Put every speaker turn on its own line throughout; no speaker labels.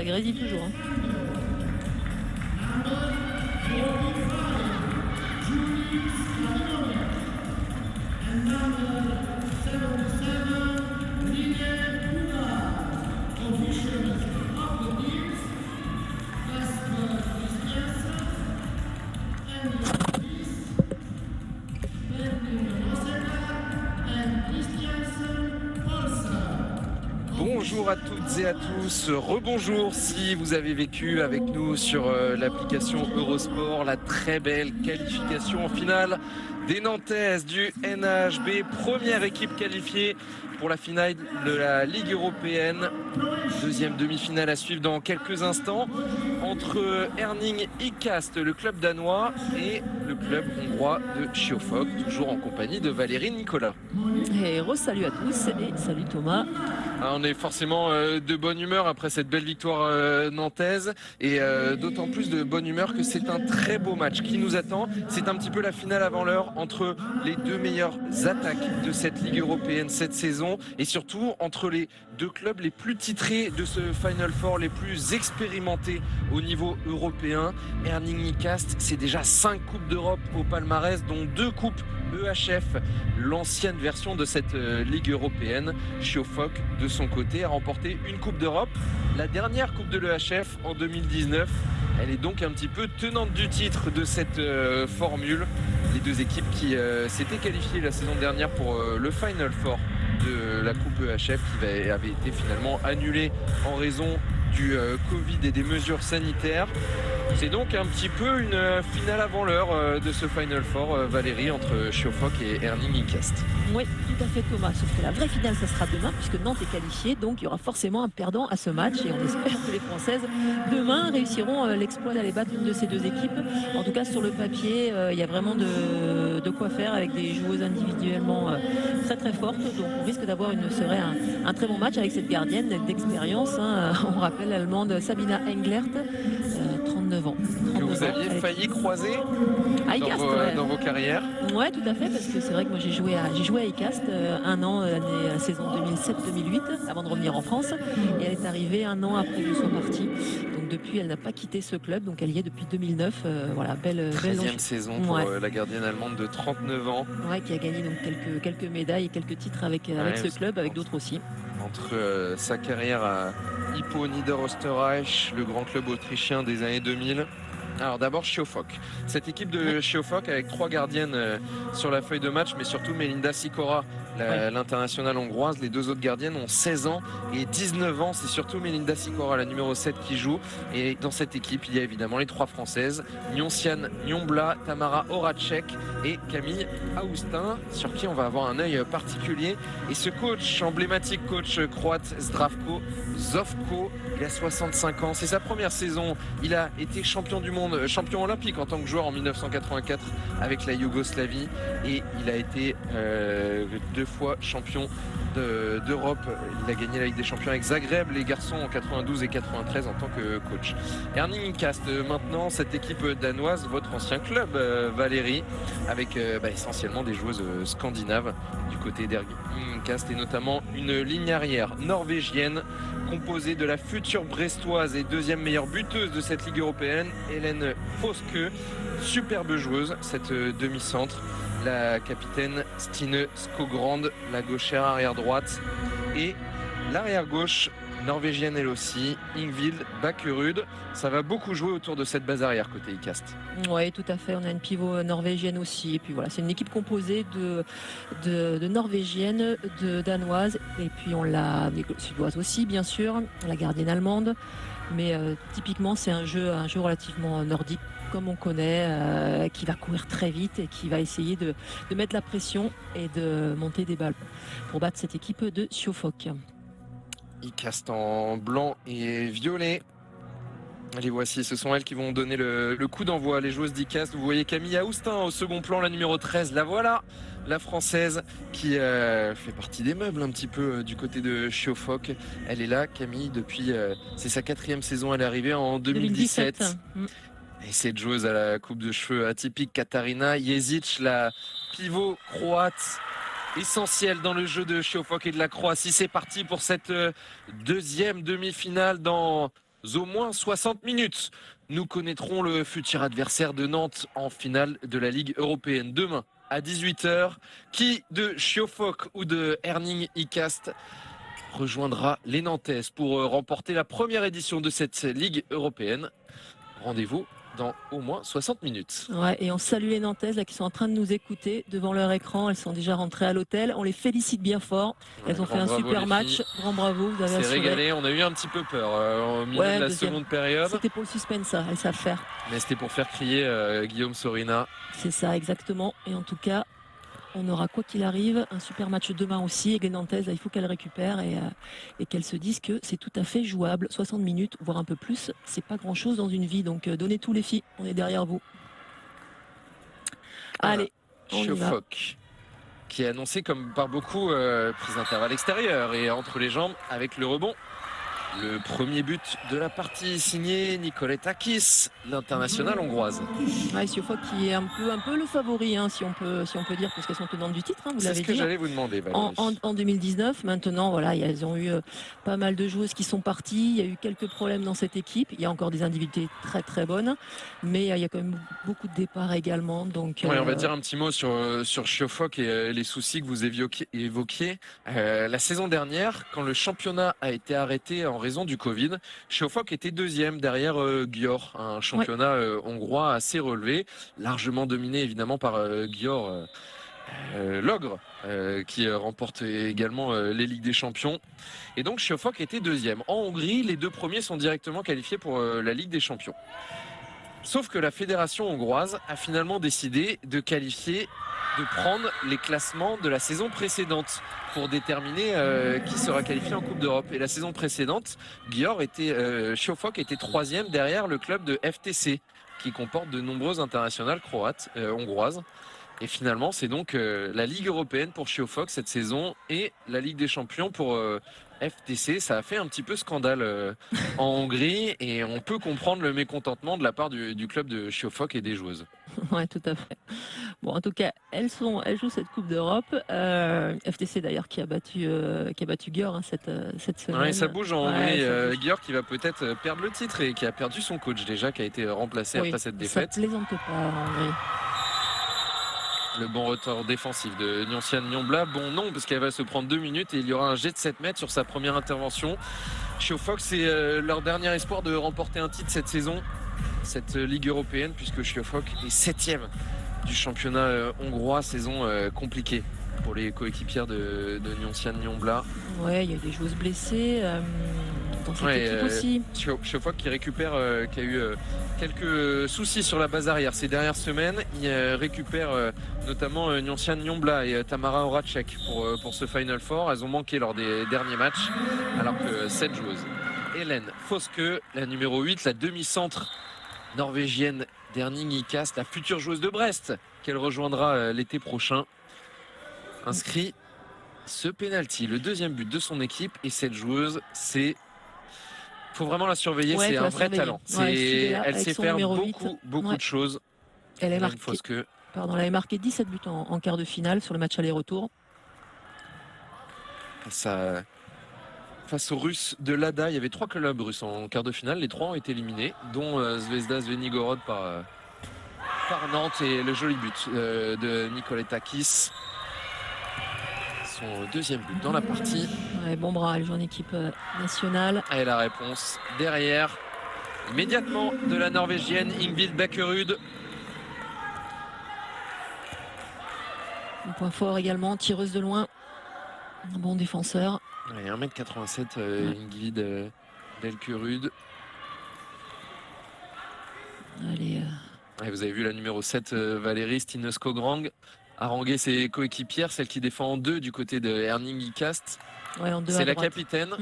ça grésille toujours.
Bonjour à toutes et à tous, rebonjour si vous avez vécu avec nous sur l'application Eurosport la très belle qualification en finale des Nantaises du NHB, première équipe qualifiée pour la finale de la Ligue européenne. Deuxième demi-finale à suivre dans quelques instants entre Herning Icast, le club danois, et le club hongrois de Siófok, toujours en compagnie de Valérie Nicolas.
Et salut à tous et salut Thomas.
On est forcément de bonne humeur après cette belle victoire nantaise et d'autant plus de bonne humeur que c'est un très beau match qui nous attend. C'est un petit peu la finale avant l'heure entre les deux meilleures attaques de cette Ligue européenne cette saison et surtout entre les deux clubs les plus titrés de ce Final Four, les plus expérimentés au niveau européen. Herning Icast, c'est déjà 5 Coupes d'Europe au palmarès, dont 2 Coupes EHF, l'ancienne version de cette Ligue européenne. Siófok, de son côté, a remporté une Coupe d'Europe, la dernière Coupe de l'EHF en 2019. Elle est donc un petit peu tenante du titre de cette formule. Les deux équipes qui s'étaient qualifiées la saison dernière pour le Final Four de la Coupe EHF qui avait été finalement annulée en raison du Covid et des mesures sanitaires. C'est donc un petit peu une finale avant l'heure de ce Final Four, Valérie, entre Siófok et Herning Icast.
Oui, tout à fait Thomas, sauf que la vraie finale ça sera demain puisque Nantes est qualifiée, donc il y aura forcément un perdant à ce match et on espère que les Françaises demain réussiront l'exploit d'aller battre une de ces deux équipes. En tout cas sur le papier, il y a vraiment de quoi faire avec des joueuses individuellement très très fortes, donc on risque d'avoir un très bon match avec cette gardienne d'expérience, hein. On rappelle l'allemande Sabina Englert, 39 ans.
Que vous aviez failli croiser dans vos carrières.
Ouais, tout à fait, parce que c'est vrai que moi j'ai joué à Icast un an, la saison 2007-2008, avant de revenir en France, et elle est arrivée un an après que je sois partie. Donc depuis, elle n'a pas quitté ce club, donc elle y est depuis 2009. Voilà, belle
13e saison pour la gardienne allemande de 39 ans.
Ouais, qui a gagné donc quelques médailles et quelques titres avec ce club, avec d'autres aussi.
Entre sa carrière à Hypo Niederösterreich, le grand club autrichien des années 2000. Alors d'abord Siófok. Cette équipe de Siófok avec 3 gardiennes sur la feuille de match, mais surtout Melinda Sikora, l'internationale hongroise. Les 2 autres gardiennes ont 16 ans et 19 ans. C'est surtout Melinda Sikora, la numéro 7, qui joue. Et dans cette équipe, il y a évidemment les 3 françaises, Nyonciane Nyombla, Tamara Horacek et Camille Aoustin, sur qui on va avoir un œil particulier. Et ce coach emblématique, coach croate Zdravko Zovko, il a 65 ans. C'est sa première saison. Il a été champion du monde, champion olympique en tant que joueur en 1984 avec la Yougoslavie. Et il a été 2 fois champion d'Europe. Il a gagné la Ligue des Champions avec Zagreb, les garçons en 92 et 93 en tant que coach. Herning Icast, maintenant cette équipe danoise, votre ancien club Valérie, avec essentiellement des joueuses scandinaves du côté d'Herning Icast et notamment une ligne arrière norvégienne composée de la future brestoise et 2e meilleure buteuse de cette Ligue européenne, Hélène Foske. Superbe joueuse, cette demi-centre. La capitaine Stine Skogrand, la gauchère arrière droite, et l'arrière gauche norvégienne elle aussi, Ingvild Bakkerud. Ça va beaucoup jouer autour de cette base arrière côté Icast.
Oui, tout à fait. On a une pivot norvégienne aussi. Et puis voilà, c'est une équipe composée de norvégiennes, de danoises. Et puis on l'a des suédoises aussi, bien sûr, la gardienne allemande. Mais typiquement, c'est un jeu relativement nordique, comme on connaît, qui va courir très vite et qui va essayer de mettre la pression et de monter des balles pour battre cette équipe de Siófok.
Icast en blanc et violet. Les voici, ce sont elles qui vont donner le coup d'envoi, les joueuses d'Icast. Vous voyez Camille Aoustin au second plan, la numéro 13, la voilà, la française qui fait partie des meubles un petit peu du côté de Siófok. Elle est là, Camille, depuis, c'est sa 4e saison, elle est arrivée en 2017. Et cette joueuse à la coupe de cheveux atypique, Katarina Jezic, la pivot croate, essentielle dans le jeu de Siófok et de la Croatie. C'est parti pour cette 2e demi-finale dans au moins 60 minutes. Nous connaîtrons le futur adversaire de Nantes en finale de la Ligue européenne demain à 18h. Qui de Schiofok ou de Herning Icast rejoindra les Nantaises pour remporter la première édition de cette Ligue européenne? Rendez-vous dans au moins 60 minutes.
Ouais, et on salue les Nantaises là, qui sont en train de nous écouter devant leur écran. Elles sont déjà rentrées à l'hôtel. On les félicite bien fort. Elles ont fait un super match. Grand bravo, vous avez assuré.
Régalé. On a eu un petit peu peur au milieu de la seconde période.
C'était pour le suspense, ça. Elles savent faire.
Mais c'était pour faire crier Guillaume Sorina.
C'est ça, exactement. Et en tout cas, on aura, quoi qu'il arrive, un super match demain aussi. Et les Nantaises, il faut qu'elles récupèrent et qu'elles se disent que c'est tout à fait jouable. 60 minutes, voire un peu plus, c'est pas grand-chose dans une vie. Donc, donnez tout, les filles. On est derrière vous. Allez, on y va.
Schiofok, qui est annoncé comme par beaucoup prise d'intervalle extérieure et entre les jambes avec le rebond. Le premier but de la partie signé Nicolettakis, l'international hongroise.
Ouais, Schiofok qui est un peu le favori, hein, si on peut dire, parce qu'elles sont tenantes du titre, hein, vous l'avez dit.
C'est ce que j'allais vous demander, Valérie.
En 2019, maintenant, voilà, elles ont eu pas mal de joueuses qui sont parties. Il y a eu quelques problèmes dans cette équipe. Il y a encore des individualités très très bonnes, mais il y a quand même beaucoup de départs également. Donc,
on va dire un petit mot sur Schiofok et les soucis que vous évoquiez. La saison dernière, quand le championnat a été arrêté en raison du Covid, Schiofok était deuxième derrière Győr, un championnat hongrois assez relevé, largement dominé évidemment par Győr, l'ogre, qui remporte également les Ligues des Champions. Et donc Schiofok était deuxième. En Hongrie, les deux premiers sont directement qualifiés pour la Ligue des Champions. Sauf que la fédération hongroise a finalement décidé de prendre les classements de la saison précédente pour déterminer qui sera qualifié en Coupe d'Europe. Et la saison précédente, Schiofok était troisième derrière le club de FTC, qui comporte de nombreuses internationales croates, hongroises. Et finalement, c'est donc la Ligue européenne pour Schiofok cette saison et la Ligue des Champions pour FTC. Ça a fait un petit peu scandale en Hongrie et on peut comprendre le mécontentement de la part du club de Schiofok et des joueuses.
Oui, tout à fait. Bon, en tout cas, elles jouent cette Coupe d'Europe. FTC d'ailleurs qui a battu Győr cette semaine.
Ouais, ça bouge en Hongrie. Győr qui va peut-être perdre le titre et qui a perdu son coach déjà, qui a été remplacé après cette défaite.
Ça plaisante pas en Hongrie.
Le bon retour défensif de Nyoncian Nyombla. Bon non, parce qu'elle va se prendre 2 minutes et il y aura un jet de 7 mètres sur sa première intervention. Schiofok, c'est leur dernier espoir de remporter un titre cette saison, cette Ligue européenne, puisque Schiofok est 7e du championnat hongrois. Saison compliquée pour les coéquipières de Nyoncian Nyombla.
Ouais, il y a des joueuses blessées dans cette équipe aussi.
Schiofok qui récupère, qui a eu quelques soucis sur la base arrière ces dernières semaines. Il récupère notamment Nyoncian Nyombla et Tamara Horacek pour ce Final Four. Elles ont manqué lors des derniers matchs, alors que cette joueuse, Hélène Foske, la numéro 8, la demi-centre norvégienne d'Herning Icast, la future joueuse de Brest, qu'elle rejoindra l'été prochain, inscrit ce penalty, le deuxième but de son équipe. Et cette joueuse, faut vraiment la surveiller, c'est un vrai talent. Elle sait faire beaucoup de choses.
Elle avait marqué 17 buts en quart de finale sur le match aller-retour.
Face aux Russes de l'ADA, il y avait 3 clubs russes en quart de finale. Les 3 ont été éliminés, dont Zvezda Zvenigorod par Nantes et le joli but de Nicolettakis. Son deuxième but dans la partie.
Ouais, bon bras, elle joue en équipe nationale.
Et la réponse derrière, immédiatement, de la Norvégienne Ingvild Bakkerud.
Un point fort également, tireuse de loin. Un bon défenseur.
Ouais, 1m87, Ingvild Bakkerud.
Allez.
Vous avez vu la numéro 7, Valérie Stine Skograng, haranguer ses coéquipières, celle qui défend en 2 du côté de Herning Icast.
Ouais,
c'est la capitaine.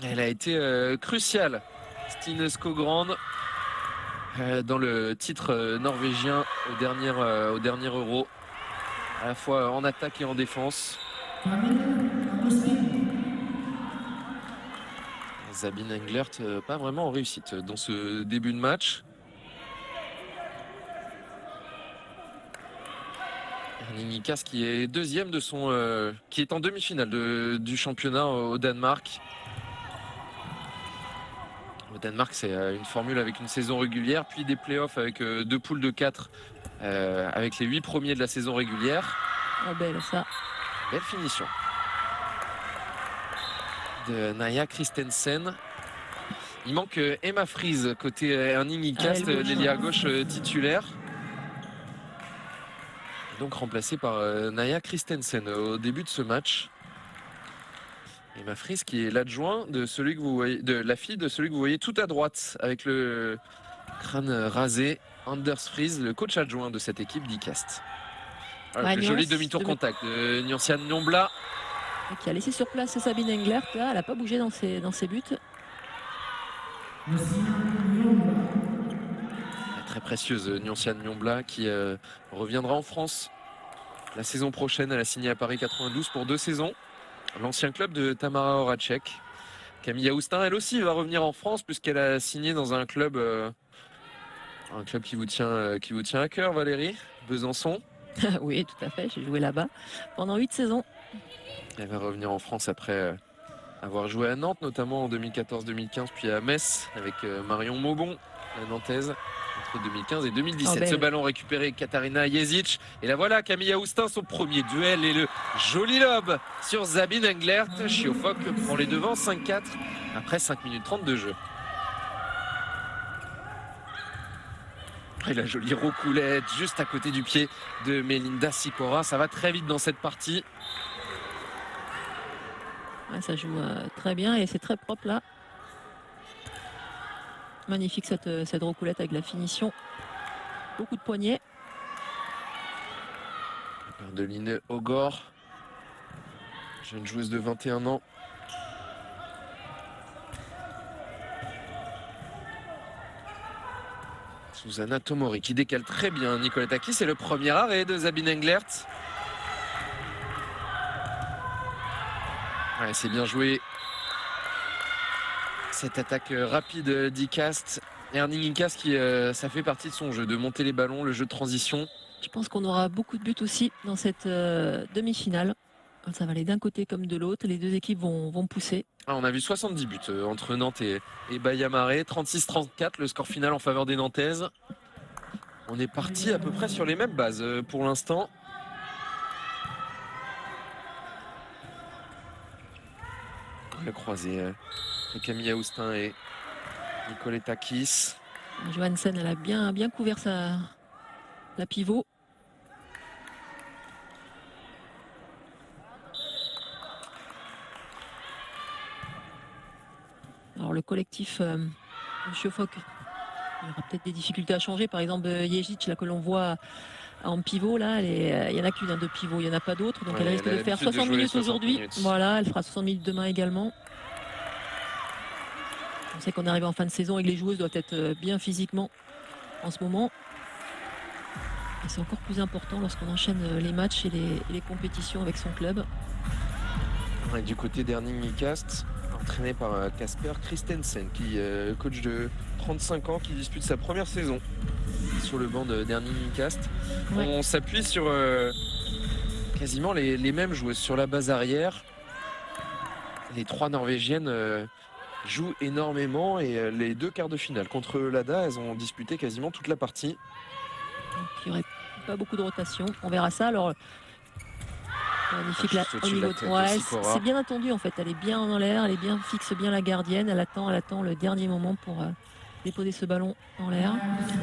Elle a été cruciale, Stine Skogrand, dans le titre norvégien au dernier Euro, à la fois en attaque et en défense. Sabine Englert, pas vraiment en réussite dans ce début de match. Herning Icast qui est deuxième qui est en demi-finale du championnat au Danemark. Au Danemark, c'est une formule avec une saison régulière, puis des playoffs avec 2 poules de 4 avec les 8 premiers de la saison régulière.
Oh, belle ça.
Belle finition de Naya Christensen. Il manque Emma Fries côté Erning Icast, l'ailier gauche titulaire. Donc remplacé par Naya Christensen au début de ce match. Emma Fries qui est l'adjoint de celui que vous voyez, de la fille de celui que vous voyez tout à droite avec le crâne rasé, Anders Fries, le coach adjoint de cette équipe d'Icast.
Ouais,
joli demi-tour contact de Nyoncian Nyombla.
Qui a laissé sur place Sabine Englert. Là, elle n'a pas bougé dans ses buts.
Très précieuse Nyoncian Nyombla qui reviendra en France la saison prochaine. Elle a signé à Paris 92 pour 2 saisons. L'ancien club de Tamara Horacek. Camille Aoustin, elle aussi, va revenir en France puisqu'elle a signé dans un club qui vous tient à cœur, Valérie, Besançon.
Oui, tout à fait. J'ai joué là-bas pendant 8 saisons.
Elle va revenir en France après avoir joué à Nantes, notamment en 2014-2015, puis à Metz avec Marion Maubon, la Nantaise, entre 2015 et 2017. Ce ballon récupéré Katarina Jezic. Et là voilà, Camille Aoustin, son premier duel et le joli lob sur Sabine Englert. Chiofok prend les devants, 5-4 après 5 minutes 30 de jeu. Et la jolie roucoulette juste à côté du pied de Melinda Sicora. Ça va très vite dans cette partie.
Ouais, ça joue très bien et c'est très propre là. Magnifique cette roucoulette avec la finition. Beaucoup de poignets.
De Line Ogor, jeune joueuse de 21 ans. Susanna Tomori qui décale très bien Nicoletakis. C'est le premier arrêt de Sabine Englert. Ouais, c'est bien joué. Cette attaque rapide d'Icast. Erning Icast qui ça fait partie de son jeu, de monter les ballons, le jeu de transition.
Je pense qu'on aura beaucoup de buts aussi dans cette demi-finale. Ça va aller d'un côté comme de l'autre. Les deux équipes vont pousser.
On a vu 70 buts entre Nantes et Baia Marais. 36-34, le score final en faveur des Nantaises. On est parti à peu près sur les mêmes bases pour l'instant. Le croisé de Camille Aoustin et Nicoletakis.
Johansen, elle a bien couvert la pivot. Alors le collectif Chiofok, il y aura peut-être des difficultés à changer. Par exemple, Jezic, là que l'on voit en pivot, là, il n'y en a qu'une de pivot, il n'y en a pas d'autres. Donc elle risque de faire 60 minutes aujourd'hui. Voilà, elle fera 60 minutes demain également. On sait qu'on arrive en fin de saison et que les joueuses doivent être bien physiquement en ce moment. Et c'est encore plus important lorsqu'on enchaîne les matchs et les compétitions avec son club.
Ouais, du côté d'Erning Icast, entraîné par Kasper Christensen, qui est coach de 35 ans, qui dispute sa première saison sur le banc d'Erning Icast. Ouais. On s'appuie sur quasiment les mêmes joueuses sur la base arrière. Les 3 Norvégiennes jouent énormément et les 2 quarts de finale contre l'ADA, elles ont disputé quasiment toute la partie.
Donc, il n'y aurait pas beaucoup de rotation. On verra ça. Alors, magnifique là, au niveau de... Ouais, c'est bien attendu en fait. Elle est bien en l'air, elle est bien fixe, bien la gardienne. Elle attend le dernier moment pour déposer ce ballon en l'air.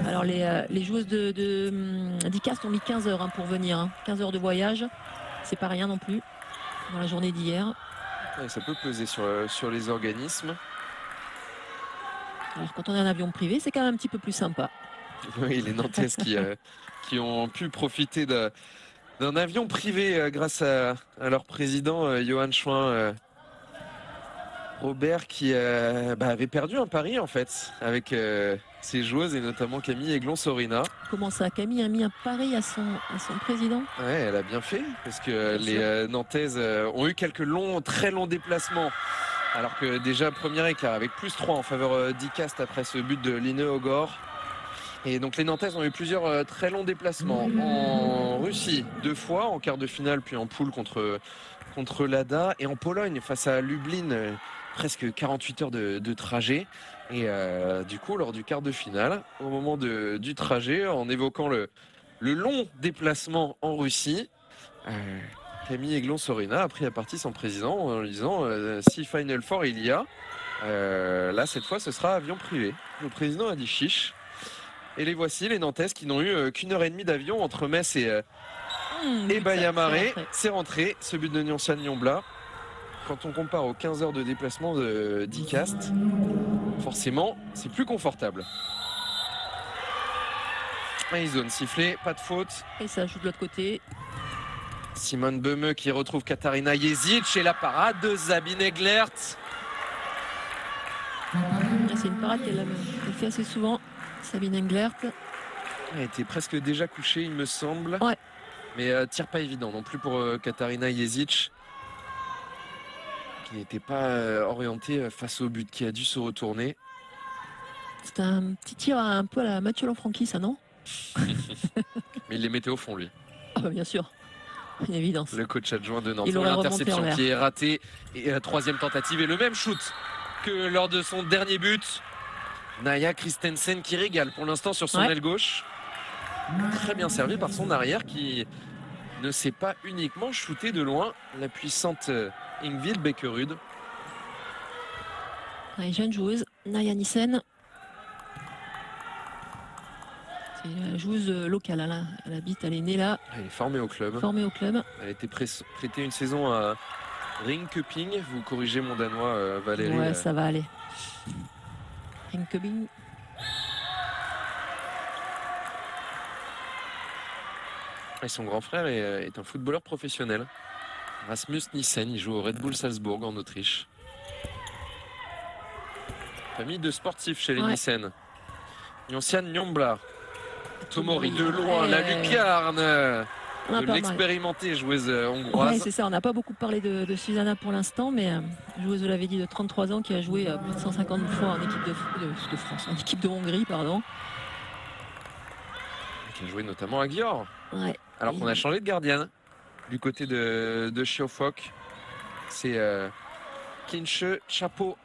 Alors les joueuses d'Icast ont mis 15 heures pour venir. 15 heures de voyage. C'est pas rien non plus dans la journée d'hier.
Ouais, ça peut peser sur les organismes.
Alors quand on est en avion privé, c'est quand même un petit peu plus sympa.
Oui, les Nantaises qui ont pu profiter d'un avion privé grâce à leur président Johan Chouin Robert qui avait perdu un pari en fait avec ses joueuses et notamment Camille Aiglon-Sorina.
Comment ça, Camille a mis un pari à son président?
Ouais, elle a bien fait parce que les Nantaises ont eu quelques très longs déplacements. Alors que déjà premier écart avec +3 en faveur d'Icast après ce but de Line Ogor. Et donc les Nantaises ont eu plusieurs très longs déplacements en Russie 2 fois, en quart de finale puis en poule contre l'ADA et en Pologne face à Lublin presque 48 heures de trajet. Et du coup, lors du quart de finale, au moment du trajet, en évoquant le long déplacement en Russie, Camille Aiglon-Sorina a pris à partie son président en lui disant si Final Four il y a, là cette fois ce sera avion privé. Le président a dit chiche. Et les voici, les Nantaises, qui n'ont eu qu'une heure et demie d'avion entre Metz et Baia Mare. C'est rentré, ce but de Nyoncia Nyombla. Quand on compare aux 15 heures de déplacement d'Icast, forcément, c'est plus confortable. Et ils zone sifflé, pas de faute.
Et ça joue de l'autre côté.
Simone Böhme qui retrouve Katarina Jezic et la parade de Sabine Eglert.
C'est une parade qu'elle fait assez souvent, Sabine Englert.
Elle était presque déjà couchée, il me semble.
Ouais.
Mais tir pas évident non plus pour Katarina Jezic, qui n'était pas orientée face au but, qui a dû se retourner.
C'est un petit tir un peu à la Mathieu Lanfranchi, ça, non?
Mais il les mettait au fond, lui.
Ah bah bien sûr, une évidence.
Le coach adjoint de Nantes.
L'interception
qui est ratée. Et la troisième tentative et le même shoot que lors de son dernier but. Naya Christensen qui régale pour l'instant sur son aile gauche. Très bien servi par son arrière qui ne sait pas uniquement shooter de loin. La puissante Ingvild Beckerud.
Une jeune joueuse, Naya Nissen. C'est une joueuse locale, elle habite, elle est née là.
Elle est formée au club. Elle a été prêtée une saison à Ringkøbing. Vous corrigez mon danois, Valérie.
Ouais, ça va aller. Ringkøbing.
Et son grand frère est un footballeur professionnel. Rasmus Nissen, il joue au Red Bull Salzbourg en Autriche. Famille de sportifs chez les Nissen. Nyoncia Nyombla. Tomori de loin, la lucarne de l'expérimentée joueuse hongroise.
Ouais, c'est ça, on n'a pas beaucoup parlé de Susanna pour l'instant, mais joueuse de la Védie de 33 ans qui a joué plus de 150 fois en équipe de France, en équipe de Hongrie, pardon.
Qui a joué notamment à Győr.
Ouais.
Alors qu'on a changé de gardienne du côté de Schiofok. C'est Kinche Chapeau,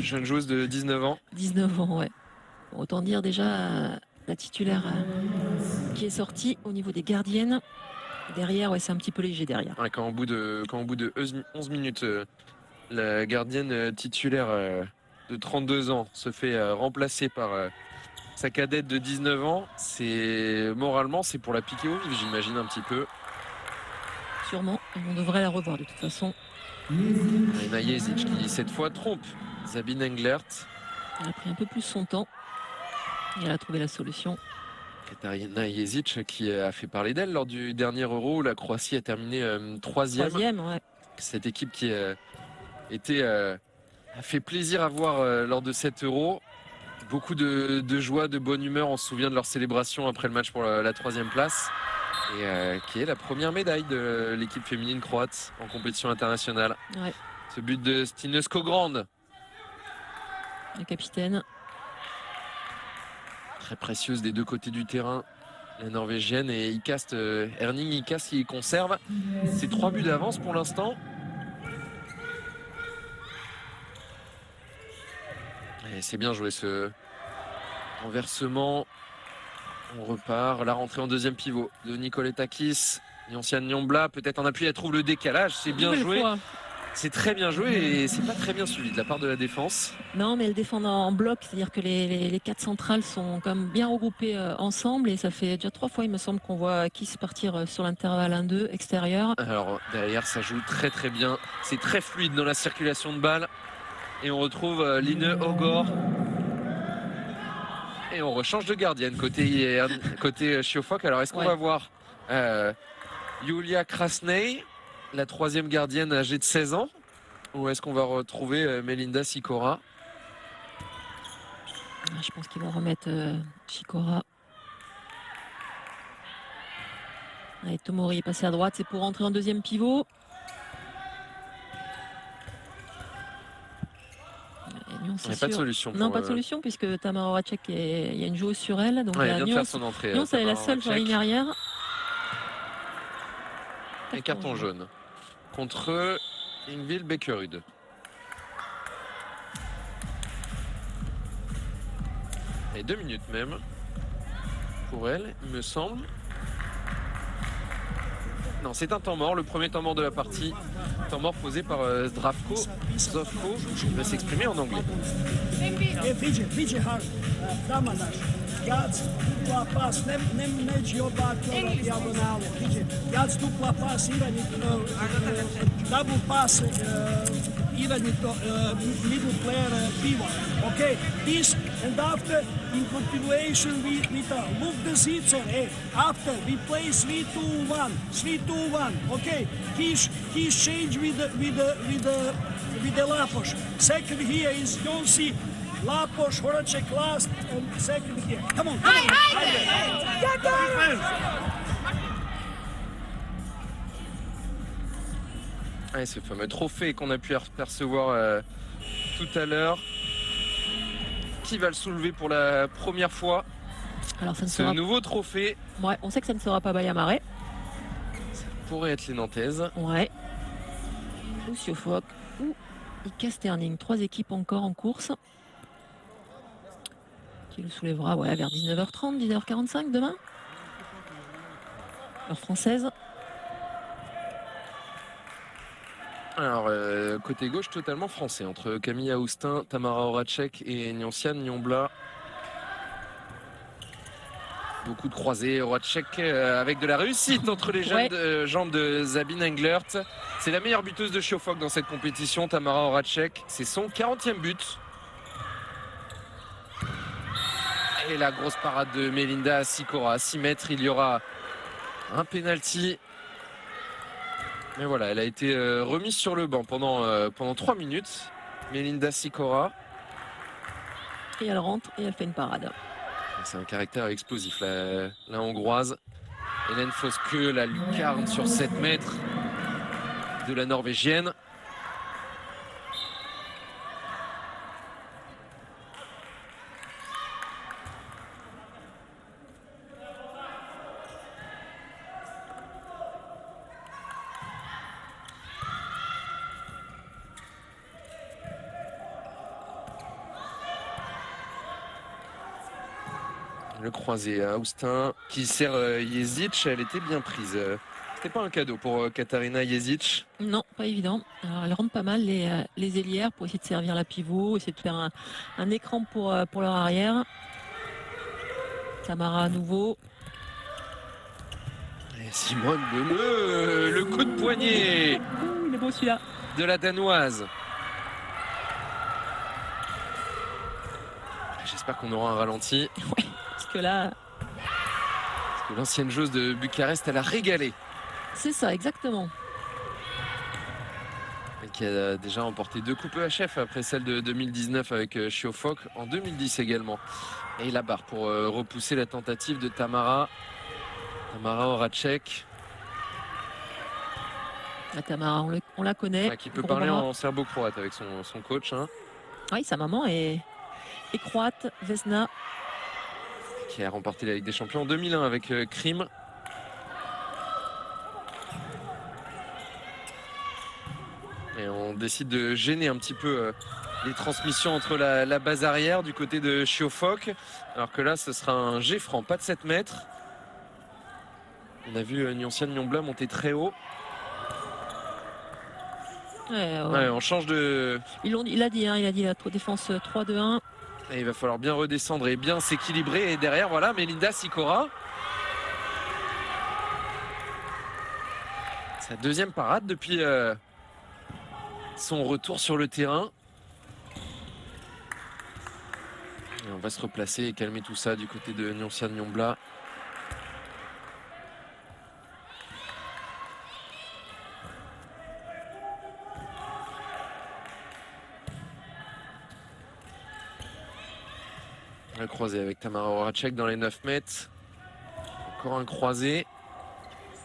jeune joueuse de 19 ans.
19 ans, ouais. Autant dire déjà la titulaire qui est sortie au niveau des gardiennes. Derrière, ouais, c'est un petit peu léger derrière.
Ouais, quand au bout de 11 minutes, la gardienne titulaire de 32 ans se fait remplacer par sa cadette de 19 ans, moralement, c'est pour la piquer au vif, j'imagine un petit peu.
Sûrement, on devrait la revoir de toute façon.
Katarina Jezic qui cette fois trompe Sabine Englert.
Elle a pris un peu plus son temps et elle a trouvé la solution.
Katarina Jezic qui a fait parler d'elle lors du dernier Euro où la Croatie a terminé troisième.
Ouais.
Cette équipe qui a fait plaisir à voir lors de cet Euro. Beaucoup de joie, de bonne humeur. On se souvient de leur célébration après le match pour la troisième place. Et qui est la première médaille de l'équipe féminine croate en compétition internationale.
Ouais.
Ce but de Stine Skogrand.
La capitaine.
Très précieuse des deux côtés du terrain, la norvégienne, et Erning Ikast qui conserve ses 3 buts d'avance pour l'instant. Et c'est bien joué ce renversement. On repart. La rentrée en deuxième pivot de Nicoletakis. Nyoncia Nyombla, peut-être en appui, elle trouve le décalage. C'est bien joué. C'est très bien joué et c'est pas très bien suivi de la part de la défense.
Non, mais elles défendent en bloc, c'est-à-dire que les 4 centrales sont quand même bien regroupées ensemble et ça fait déjà 3 fois, il me semble, qu'on voit Kiss partir sur l'intervalle 1-2 extérieur.
Alors derrière, ça joue très très bien. C'est très fluide dans la circulation de balles. Et on retrouve Line Ogor. Et on rechange de gardienne côté Schiofok. Alors est-ce qu'on va voir Julia Krasney, la 3e gardienne âgée de 16 ans, ou est-ce qu'on va retrouver Melinda Sikora?
Je pense qu'ils vont remettre Sikora. Allez, Tomori est passé à droite, c'est pour rentrer en deuxième pivot.
Il n'y a pas de solution.
Non, pas de solution puisque Tamara Horacek, il y a une joueuse sur elle. Donc
elle vient de faire son entrée.
Nyons, elle est la seule sur la ligne arrière.
Un carton jaune contre Ingvild Beckerud. Et 2 minutes même pour elle, il me semble. Non, c'est un temps mort, le premier temps mort de la partie. Temps mort posé par Zdravko Zovko. Il va s'exprimer en anglais.
Gads dupla pas, neđi obakova dijagonalu. Gads dupla pas, double pass, middle player pivot. Okay, this and after in continuation we look the Zitzer. After we play 3-2-1, 3-2-1. Okay, he's changed with the Lapos. Second here is Jonsi. Lapos, Horacek last, and second here. Come on, come on.
Ouais, ce fameux trophée qu'on a pu apercevoir tout à l'heure. Qui va le soulever pour la première fois?
Alors ça ne
Ce
sera...
nouveau trophée.
Ouais, on sait que ça ne sera pas Bayamare.
Ça pourrait être les Nantaises.
Ouais. Ou Siofok, ou Ika Sterling. 3 équipes encore en course. Qui le soulèvera vers 19h30, 19h45 demain. Heure française.
Alors, côté gauche, totalement français, entre Camille Aoustin, Tamara Horacek et Nyoncian Nyombla. Beaucoup de croisés, Horacek avec de la réussite entre les jambes de Sabine Englert. C'est la meilleure buteuse de Siofok dans cette compétition, Tamara Horacek. C'est son 40e but. Et la grosse parade de Melinda Sikora. À 6 mètres, il y aura un penalty. Mais voilà, elle a été remise sur le banc pendant 3 minutes. Melinda Sikora.
Et elle rentre et elle fait une parade.
C'est un caractère explosif, la hongroise. Hélène Foske, la lucarne sur 7 mètres de la norvégienne. Le croisé à Aoustin qui sert Jezic, elle était bien prise. C'était pas un cadeau pour Katarina Jezic.
Non, pas évident. Alors, elle rentre pas mal les ailières pour essayer de servir la pivot, essayer de faire un écran pour leur arrière. Tamara à nouveau.
Et Simone Beleu, le coup de poignet.
Il est beau celui-là.
De la Danoise. J'espère qu'on aura un ralenti.
Ouais, parce que là...
Parce que l'ancienne joueuse de Bucarest, elle a régalé.
C'est ça, exactement.
Et qui a déjà remporté 2 coupes EHF après celle de 2019 avec Siofok, en 2010 également. Et la barre pour repousser la tentative de Tamara Horacek.
La Tamara, on la connaît.
Qui peut parler en serbo-croate avec son coach. Hein.
Oui, sa maman est croate, Vesna.
Qui a remporté la Ligue des Champions en 2001 avec Krim. Et on décide de gêner un petit peu les transmissions entre la base arrière du côté de Siofok. Alors que là, ce sera un jet franc, pas de 7 mètres. On a vu Nyoncian Nyombla monter très haut. Ouais, on change de...
Il a dit la défense 3-2-1.
Et il va falloir bien redescendre et bien s'équilibrer. Et derrière, voilà, Melinda Sikora. Sa 2e parade depuis son retour sur le terrain. Et on va se replacer et calmer tout ça du côté de Nyoncian Nyombla. Un croisé avec Tamara Horacek dans les 9 mètres. Encore un croisé.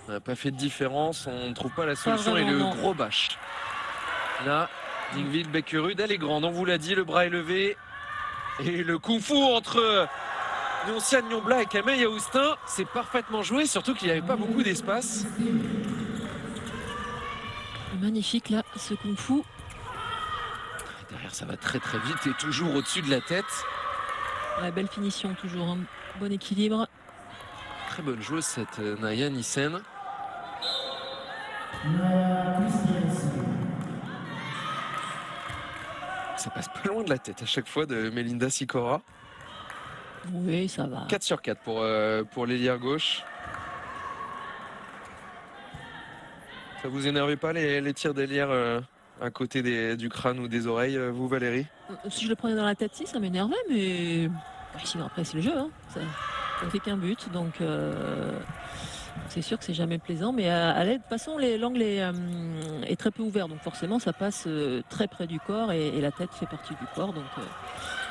On n'a pas fait de différence. On ne trouve pas la solution.
Vraiment,
et le
non.
gros bâche. Là, Ingvild Beckerud, elle est grande. On vous l'a dit, le bras est levé. Et le kung-fu entre Nyoncian Nyombla et Camille Aoustin. C'est parfaitement joué. Surtout qu'il n'y avait pas beaucoup d'espace.
Magnifique là, ce kung-fu.
Derrière, ça va très très vite et toujours au-dessus de la tête.
Ouais, belle finition toujours, hein. Bon équilibre.
Très bonne joueuse cette Naya Nissen. Ça passe pas loin de la tête à chaque fois de Melinda Sicora.
Oui, ça va.
4 sur 4 pour l'ailière gauche. Ça vous énerve pas les tirs d'ailière à côté du crâne ou des oreilles, vous Valérie?
Si je le prenais dans la tête, si, ça m'énervait, mais sinon après c'est le jeu, hein. Ça ne fait qu'un but, donc c'est sûr que c'est jamais plaisant. Mais à l'aide, de toute façon, l'angle est très peu ouvert, donc forcément ça passe très près du corps et la tête fait partie du corps. Donc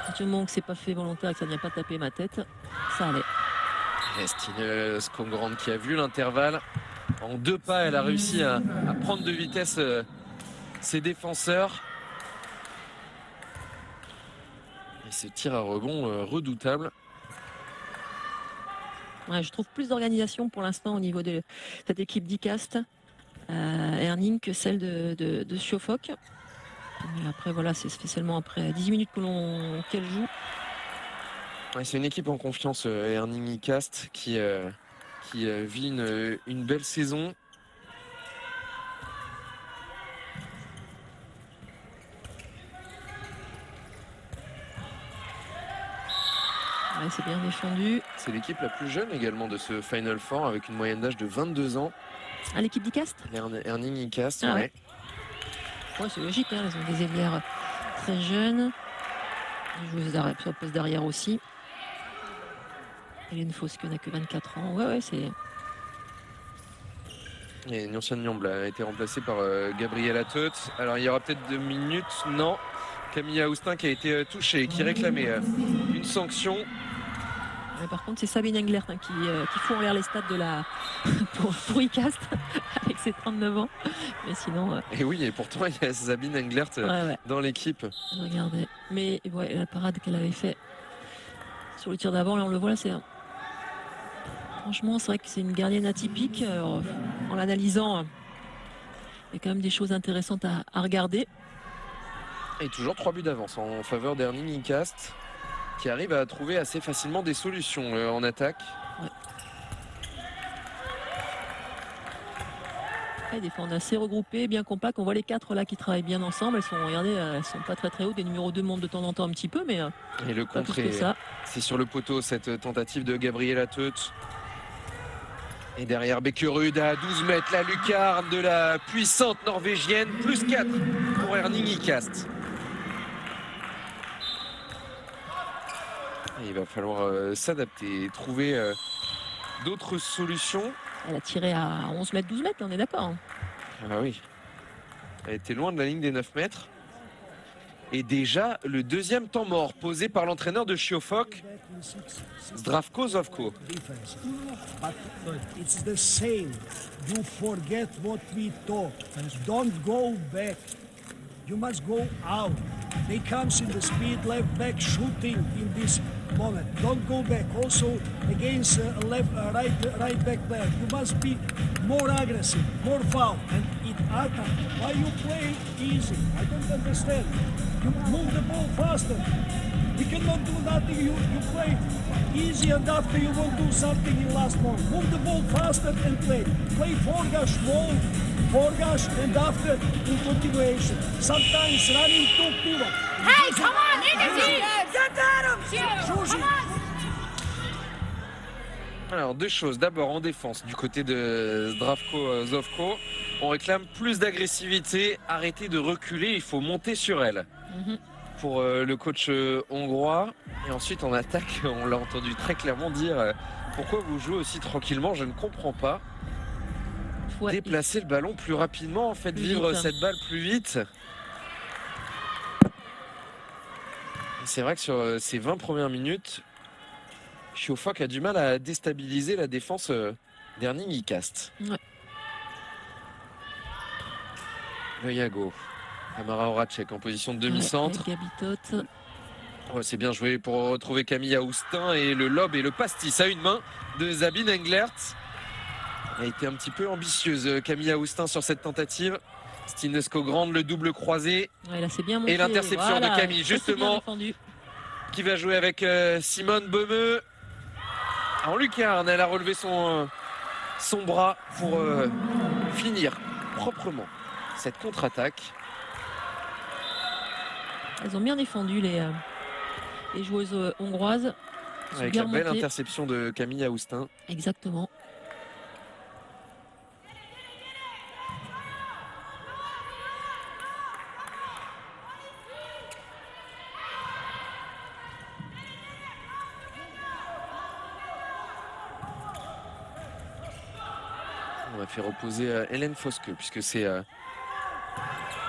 à partir du moment que c'est pas fait volontaire et que ça ne vient pas taper ma tête, ça allait.
Stine Skogrand qui a vu l'intervalle. En 2 pas, elle a réussi à prendre de vitesse ses défenseurs. Et ce tir à rebond redoutable.
Ouais, je trouve plus d'organisation pour l'instant au niveau de cette équipe d'ICAST Herning que celle de Scioffoc. Mais après, voilà, c'est spécialement après 10 minutes qu'elle joue.
Ouais, c'est une équipe en confiance, Herning ICAST, qui vit une belle saison.
Ouais, c'est bien défendu.
C'est l'équipe la plus jeune également de ce Final Four avec une moyenne d'âge de 22 ans.
À l'équipe d'ICAST.
Herning ICAST,
Ah
ouais.
Ouais, c'est logique, hein, ils ont des ailières très jeunes. Des joueuses sur le poste d'arrière aussi. Hélène Fosque n'a que 24 ans. Ouais, c'est.
Et Nyoncian Nyomble a été remplacé par Gabriela Teut. Alors il y aura peut-être 2 minutes, non. Camilla Austin qui a été touchée, qui réclamait une sanction.
Ouais, par contre, c'est Sabine Englert hein, qui fout en l'air les stades de la pour ICAST avec ses 39 ans. Mais sinon.
Et oui, et pourtant il y a Sabine Englert dans l'équipe.
Regardez. Mais ouais, la parade qu'elle avait fait sur le tir d'avant, là on le voit, là c'est. Franchement, c'est vrai que c'est une gardienne atypique. Alors, en l'analysant, il y a quand même des choses intéressantes à regarder.
Et toujours 3 buts d'avance en faveur d'Herning ICAST, qui arrive à trouver assez facilement des solutions en attaque.
Ouais. Ils défendent assez regroupés, bien compacts. On voit les 4 là qui travaillent bien ensemble. Regardez, elles sont pas très très hautes. Des numéros 2 montent de temps en temps un petit peu, mais
et le
pas
contre
plus que ça.
C'est sur le poteau cette tentative de Gabriela Teut. Et derrière Beckerud à 12 mètres, la lucarne de la puissante norvégienne, plus 4 pour Herning ICAST. Et il va falloir s'adapter et trouver d'autres solutions.
Elle a tiré à 11 mètres, 12 mètres, on est d'accord.
Ah bah oui. Elle était loin de la ligne des 9 mètres. Et déjà, le deuxième temps mort posé par l'entraîneur de Scioffoc, Zdravko Zovko.
But it's the same. You forget what we talk. Don't go back. You must go out. They comes in the speed left back shooting in this moment. Don't go back. Also against right back player. You must be more aggressive, more foul, and it attack. Why you play easy? I don't understand. You move the ball faster. We cannot do nothing. You play easy, and after you will do something in last moment. Move the ball faster and play. Play Forgash wall, Forgash, and after in continuation. Sometimes running to pivot.
Hey, come on, energy! Get at him! Come on!
Alors deux choses, d'abord en défense du côté de Zdravko Zovko, on réclame plus d'agressivité, arrêter de reculer, il faut monter sur elle. Pour le coach hongrois. Et ensuite en attaque, on l'a entendu très clairement dire pourquoi vous jouez aussi tranquillement, je ne comprends pas. Déplacer le ballon plus rapidement, faites vivre cette balle plus vite. C'est vrai que sur ces 20 premières minutes, Scioffoc a du mal à déstabiliser la défense d'Herning ICAST.
Ouais.
Le Yago. Amara Horacek en position de demi-centre. Ouais, c'est bien joué pour retrouver Camilla Austin et le lob et le pastis à une main de Sabine Englert. Elle a été un petit peu ambitieuse Camilla Austin sur cette tentative. Stine Skogrand, le double croisé.
Ouais, là, c'est bien monté.
Et l'interception de Camille, justement. qui va jouer avec Simone Böhme en lucarne. Elle a relevé son bras pour finir proprement cette contre-attaque.
Elles ont bien défendu les joueuses hongroises.
Avec la belle interception de Camille Aoustin.
Exactement.
On va faire reposer Hélène Foske puisque c'est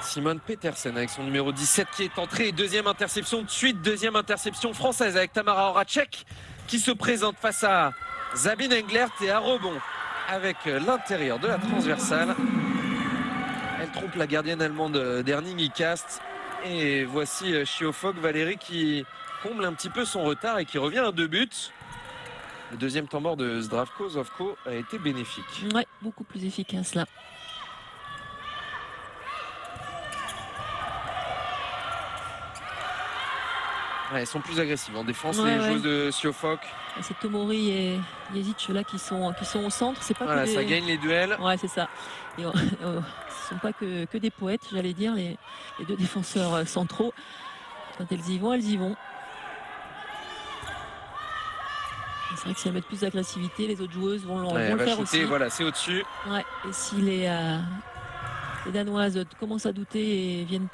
Simone Petersen avec son numéro 17 qui est entrée. Deuxième interception de suite, deuxième interception française avec Tamara Horacek qui se présente face à Sabine Englert et à rebond avec l'intérieur de la transversale. Elle trompe la gardienne allemande d'Erning Icast. Et voici Schiofok Valérie qui comble un petit peu son retard et qui revient à 2 buts. Le deuxième temps mort de Zdravko Zovko a été bénéfique.
Ouais, beaucoup plus efficace là.
Ouais, elles sont plus agressives en défense, les joueuses de Schiofok.
C'est Tomori et Jezic là qui sont au centre. C'est pas
voilà,
que
ça gagne les duels.
Ouais, c'est ça. Et, ce ne sont pas que des poètes, j'allais dire, les deux défenseurs centraux. Quand elles y vont. C'est vrai que si elles mettent plus d'agressivité, les autres joueuses vont le faire aussi.
Voilà, c'est au-dessus.
Ouais, et si les Danoises commencent à douter et viennent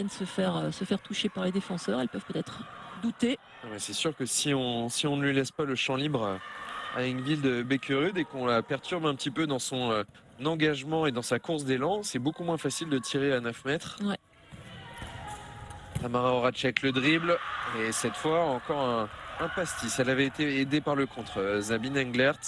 se faire toucher par les défenseurs, elles peuvent peut-être douter.
C'est sûr que si on ne lui laisse pas le champ libre à Ingvild Beckerud et qu'on la perturbe un petit peu dans son engagement et dans sa course d'élan, c'est beaucoup moins facile de tirer à 9 mètres.
Ouais.
Tamara Horacek le dribble et cette fois encore un pastis. Elle avait été aidée par le contre Sabine Englert.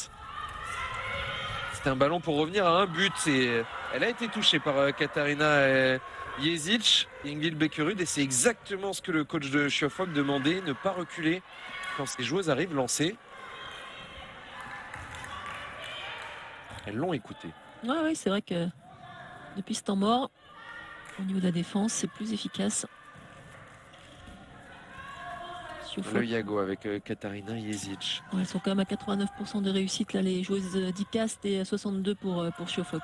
C'était un ballon pour revenir à un but et elle a été touchée par Katarina Jezic, Ingvild Beckerud, et c'est exactement ce que le coach de Schiofok demandait, ne pas reculer quand ces joueuses arrivent lancées. Elles l'ont écouté.
Oui, c'est vrai que depuis ce temps mort, au niveau de la défense, c'est plus efficace.
Le Yago avec Katarina Jezic.
Ouais, elles sont quand même à 89% de réussite, là, les joueuses d'Icast, et 62 pour Schiofok.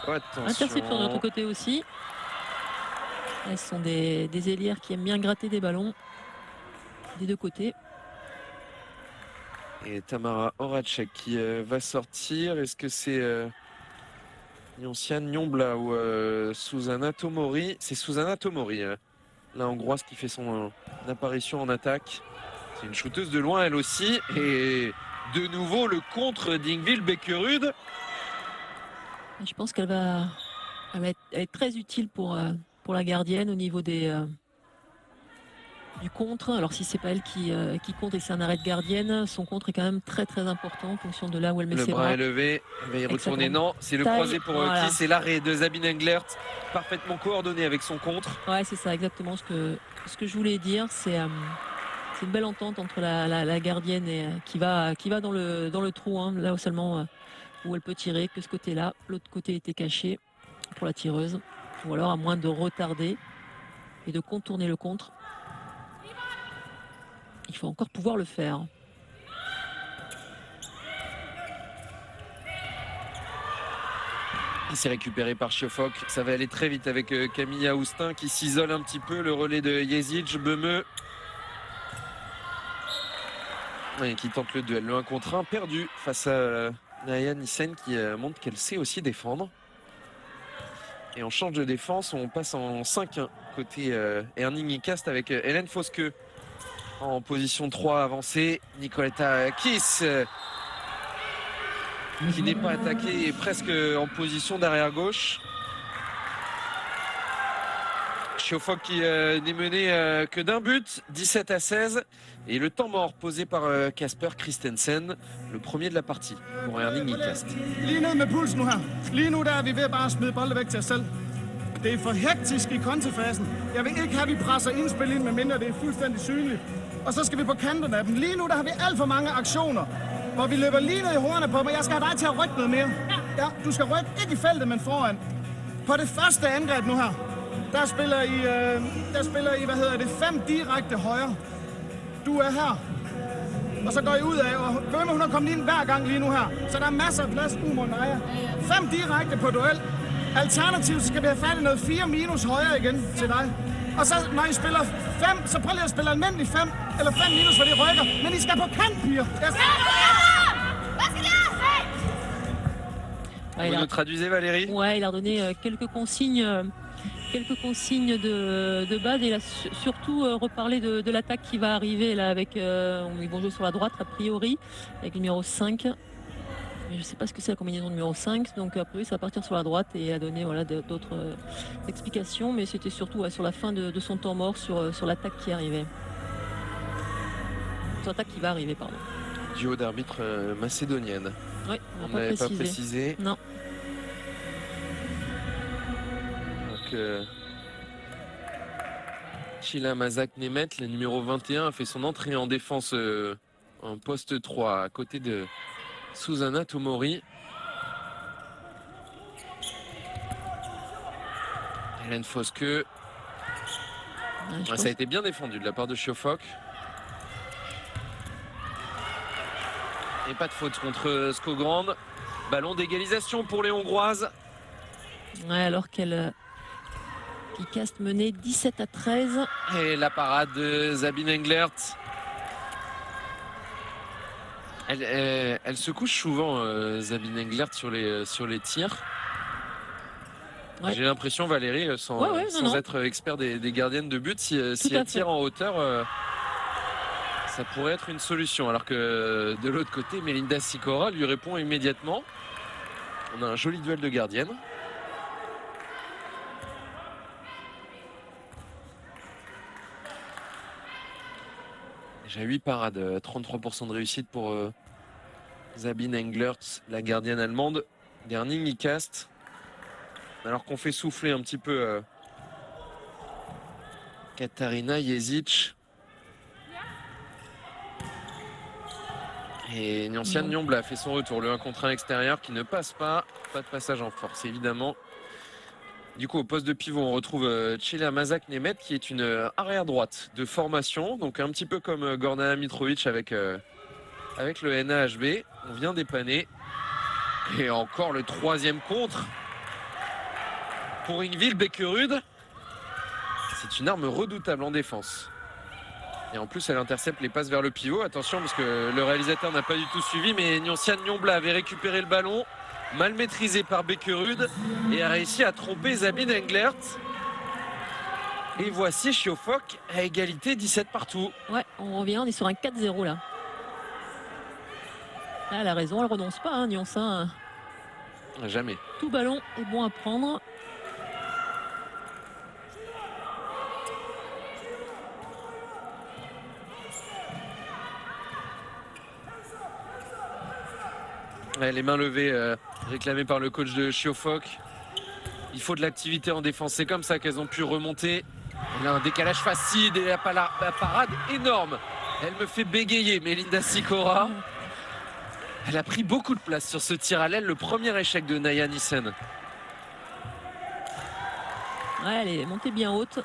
Interception de l'autre côté aussi. Elles sont des ailières qui aiment bien gratter des ballons des deux côtés.
Et Tamara Horacek qui va sortir. Est-ce que c'est Nyoncian Nyombla ou Susanna Tomori? C'est Susanna Tomori, la hongroise qui fait son apparition en attaque. C'est une shooteuse de loin elle aussi. Et de nouveau le contre d'Ingvild Beckerud.
Je pense qu'elle va être très utile pour la gardienne au niveau du contre. Alors si c'est pas elle qui contre et c'est un arrêt de gardienne, son contre est quand même très très important en fonction de là où elle met ses bras.
Le bras élevé, elle va y retourner. Non, c'est le croisé pour qui? C'est l'arrêt de Sabine Englert, parfaitement coordonné avec son contre.
Ouais, c'est ça exactement ce que je voulais dire. C'est une belle entente entre la gardienne et qui va dans le trou, hein, là seulement où elle peut tirer, que ce côté-là. L'autre côté était caché pour la tireuse. Ou alors à moins de retarder et de contourner le contre. Il faut encore pouvoir le faire.
Il s'est récupéré par Schiofok. Ça va aller très vite avec Camille Aoustin qui s'isole un petit peu. Le relais de Jezic, Böhme. Et qui tente le duel. Le 1 contre 1 perdu face à Naya Nissen qui montre qu'elle sait aussi défendre. Et on change de défense, on passe en 5-1 côté Erning Icast avec Hélène Foske en position 3 avancée. Nicoletta Kiss qui n'est pas attaquée et presque en position d'arrière gauche. Schiofok qui n'est mené que d'un but, 17-16. Et le temps mort posé par Kasper Christensen, le premier de la partie pour Erning Icast.
Lige ned med pulsen nu her. Lige nu der er vi ved bare at smide bolde væk til os selv. Det er for hektisk i kontrafasen. Jeg vil ikke have, at vi presser indspil ind, medmindre det er fuldstændig synligt. Og så skal vi på kanterne af dem. Lige nu der har vi alt for mange aktioner, hvor vi løber lige ned i hornene på dem. Jeg skal have dig til at rykke noget mere. Ja, du skal rykke ikke i feltet, men foran. På det første angreb nu her, der spiller I, 5 direkte højre. Du er her. Og så går I ud af, og Bønne, hun er kommet ind hver gang lige nu her. Så der er masser af plads mod Naja. 5 direkte på duel. Alternativt skal vi have fat i noget 4 minus højre igen til dig. Og så når I spiller 5, så prøv lige at spille almindelig 5, eller 5 minus, hvor de rykker. Men I skal på kant, piger.
Vous nous traduisez, Valérie?
Ouais, il a donné quelques consignes de base et il a surtout reparlé de l'attaque qui va arriver là avec ils vont jouer sur la droite a priori avec le numéro 5. Mais je ne sais pas ce que c'est la combinaison numéro 5, donc a priori ça va partir sur la droite et a donné voilà, d'autres explications, mais c'était surtout sur la fin de son temps mort sur l'attaque qui arrivait. Sur l'attaque qui va arriver, pardon.
Duo d'arbitre macédonienne.
Oui,
on n'avait pas précisé.
Non.
Donc, Chila Mazak Nemet, le numéro 21, a fait son entrée en défense en poste 3 à côté de Susanna Tomori. Hélène Foske. Ouais, ça a été bien défendu de la part de Chiofok. Et pas de faute contre Skogrand. Ballon d'égalisation pour les Hongroises.
Ouais, alors qu'elle caste menée 17-13.
Et la parade de Sabine Englert. Elle se couche souvent, Sabine Englert, sur les tirs. Ouais. J'ai l'impression, Valérie, sans être expert des gardiennes de but, si elle tire en hauteur, ça pourrait être une solution. Alors que de l'autre côté, Melinda Sikora lui répond immédiatement. On a un joli duel de gardiennes. Déjà 8 parades, 33% de réussite pour Sabine Englert, la gardienne allemande. Dernier Ikast. Alors qu'on fait souffler un petit peu Katarina Jezic. Et Nyancian Nyomble a fait son retour. Le 1 contre 1 extérieur qui ne passe pas. Pas de passage en force, évidemment. Du coup, au poste de pivot, on retrouve Chila Mazak Nemet qui est une arrière droite de formation. Donc un petit peu comme Gordana Mitrovic avec le NAHB. On vient dépanner. Et encore le 3e contre. Pour Ingvild Beckerud. C'est une arme redoutable en défense. Et en plus, elle intercepte les passes vers le pivot. Attention, parce que le réalisateur n'a pas du tout suivi. Mais Nyancian Nyomble avait récupéré le ballon. Mal maîtrisé par Beckerud. Et a réussi à tromper Sabine Englert. Et voici Chiofok à égalité, 17 partout.
Ouais, on revient, on est sur un 4-0 là. Là, elle a raison, elle renonce pas, hein, Nyancian.
Jamais.
Tout ballon est bon à prendre.
Les mains levées réclamées par le coach de Chiofok. Il faut de l'activité en défense. C'est comme ça qu'elles ont pu remonter. Elle a un décalage facile et la parade énorme. Elle me fait bégayer, Melinda Sikora. Elle a pris beaucoup de place sur ce tir à l'aile. Le premier échec de Naya Nissen.
Ouais, elle est montée bien haute.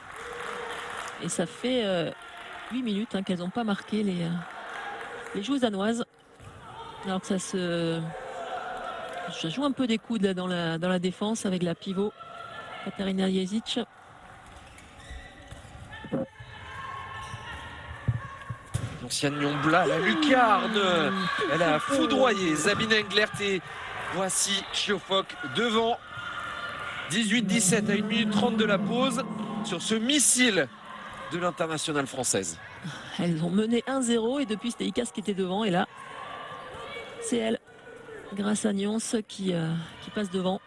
Et ça fait 8 minutes qu'elles n'ont pas marqué les joueuses danoises. Alors que ça joue un peu des coudes là, dans la défense avec la pivot Katarina Jezic.
L'ancienne Nyombla, la lucarne. Elle a foudroyé Sabine Englert et voici Chiofok devant. 18-17 à 1 minute 30 de la pause sur ce missile de l'internationale française.
Elles ont mené 1-0 et depuis c'était Ikast qui était devant et là c'est elle, grâce à Nyons qui passe devant.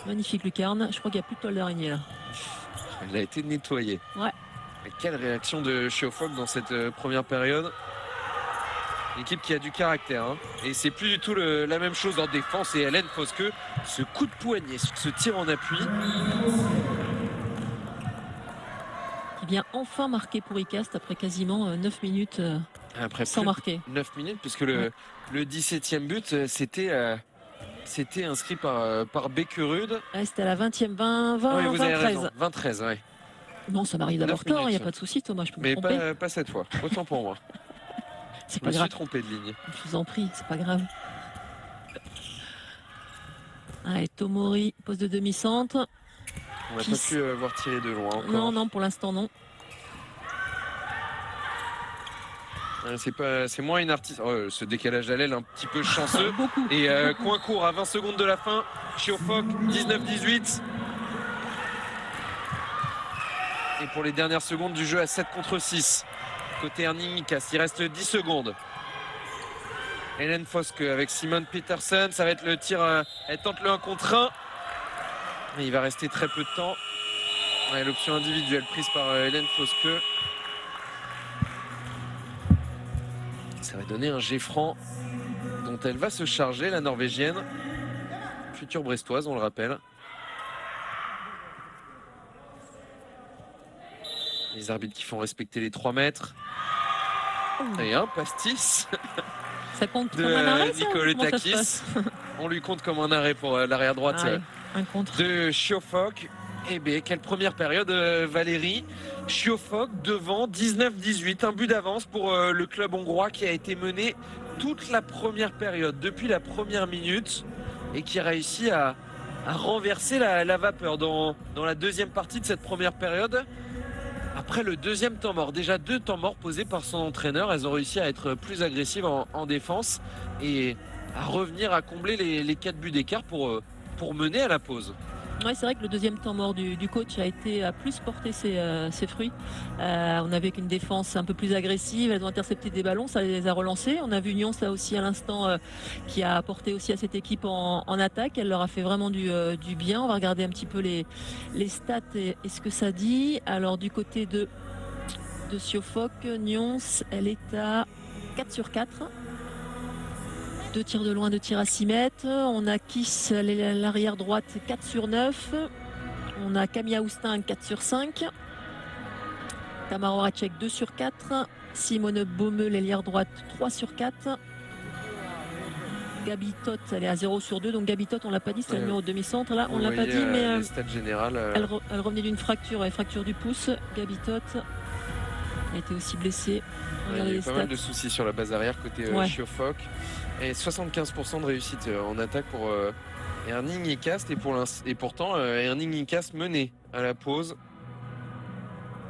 Magnifique lucarne. Je crois qu'il n'y a plus de toile d'araignée là.
Elle a été nettoyée.
Ouais.
Et quelle réaction de Chiofok dans cette première période. L'équipe qui a du caractère. Hein. Et c'est plus du tout la même chose en défense. Et Hélène Foske, ce coup de poignet sur ce tir en appui.
Qui vient enfin marquer pour Ikast après quasiment 9 minutes. Après sans marquer.
9 minutes, puisque le 17e but, c'était C'était inscrit par Beckerud.
Ouais, c'était à la 20e, 20, 20,
Oui, vous avez
23.
raison. 23, ouais.
Non, ça m'arrive d'avoir
9
tort, il n'y a
minutes.
pas de souci, Thomas, je peux me
Mais
tromper.
pas cette fois. Autant pour moi.
C'est
Je
pas
me suis
grave.
trompé de ligne.
Je vous en prie, c'est pas grave. Allez, Tomori, poste de demi-centre.
On n'a pas
Kiss.
pu voir tirer de loin encore.
Non, non, pour l'instant, non.
C'est moins une artiste. Oh, ce décalage à l'aile un petit peu chanceux.
Beaucoup.
Et coin court à 20 secondes de la fin. Chiofok 19-18. Et pour les dernières secondes du jeu à 7 contre 6. Côté Erning Nikas, il reste 10 secondes. Hélène Fosk avec Simone Peterson. Ça va être le tir. Elle tente le 1 contre 1. Et il va rester très peu de temps. Ouais, l'option individuelle prise par Hélène Foske. Ça va donner un jet franc dont elle va se charger, la Norvégienne. Future brestoise, on le rappelle. Les arbitres qui font respecter les 3 mètres. Et un pastis
Ça compte
de
comme un arrêt, ça,
Nicole
comment ça se
Takis.
passe?
On lui compte comme un arrêt pour l'arrière droite
Ah ouais, un contre.
de Chiofok. Eh bien, quelle première période, Valérie. Chiofok devant 19-18. Un but d'avance pour le club hongrois qui a été mené toute la première période, depuis la première minute, et qui a réussi à renverser la vapeur dans la deuxième partie de cette première période. Après le deuxième temps mort, déjà 2 temps morts posés par son entraîneur, elles ont réussi à être plus agressives en défense et à revenir à combler les 4 buts d'écart pour mener à la pause.
Ouais, c'est vrai que le deuxième temps mort du coach a plus porté ses fruits. On avait une défense un peu plus agressive, elles ont intercepté des ballons, ça les a relancés. On a vu Nyons là aussi à l'instant qui a apporté aussi à cette équipe en attaque. Elle leur a fait vraiment du bien. On va regarder un petit peu les stats et ce que ça dit. Alors du côté de Chiofok, Nyons, elle est à 4 sur 4. 2 tirs de loin, 2 tirs à 6 mètres. On a Kiss, l'arrière droite, 4 sur 9. On a Camilla Houstin, 4 sur 5. Tamara Horacek, 2 sur 4. Simone Baumeux, l'ailière droite, 3 sur 4. Gabi Tot, elle est à 0 sur 2. Donc Gabi Tot, on l'a pas dit, c'est le numéro de demi-centre. Là, on l'a pas dit, mais
les stats générales.
elle revenait d'une fracture, fracture du pouce. Gabi Tot a été aussi blessée.
Il y a eu pas mal de soucis sur la base arrière côté Chiofok. Et 75% de réussite en attaque pour Erning Nikas. Et pourtant, Erning Nikas menait à la pause.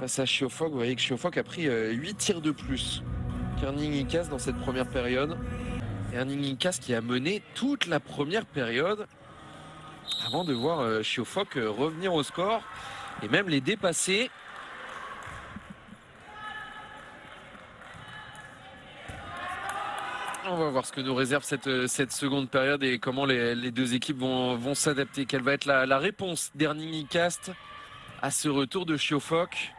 Face à Chiofok, vous voyez que Chiofok a pris 8 tirs de plus qu'Erning Nikas dans cette première période. Erning Nikas qui a mené toute la première période avant de voir Chiofok revenir au score et même les dépasser. On va voir ce que nous réserve cette seconde période et comment les deux équipes vont s'adapter. Quelle va être la réponse d'Erning Nikas à ce retour de Chiofok.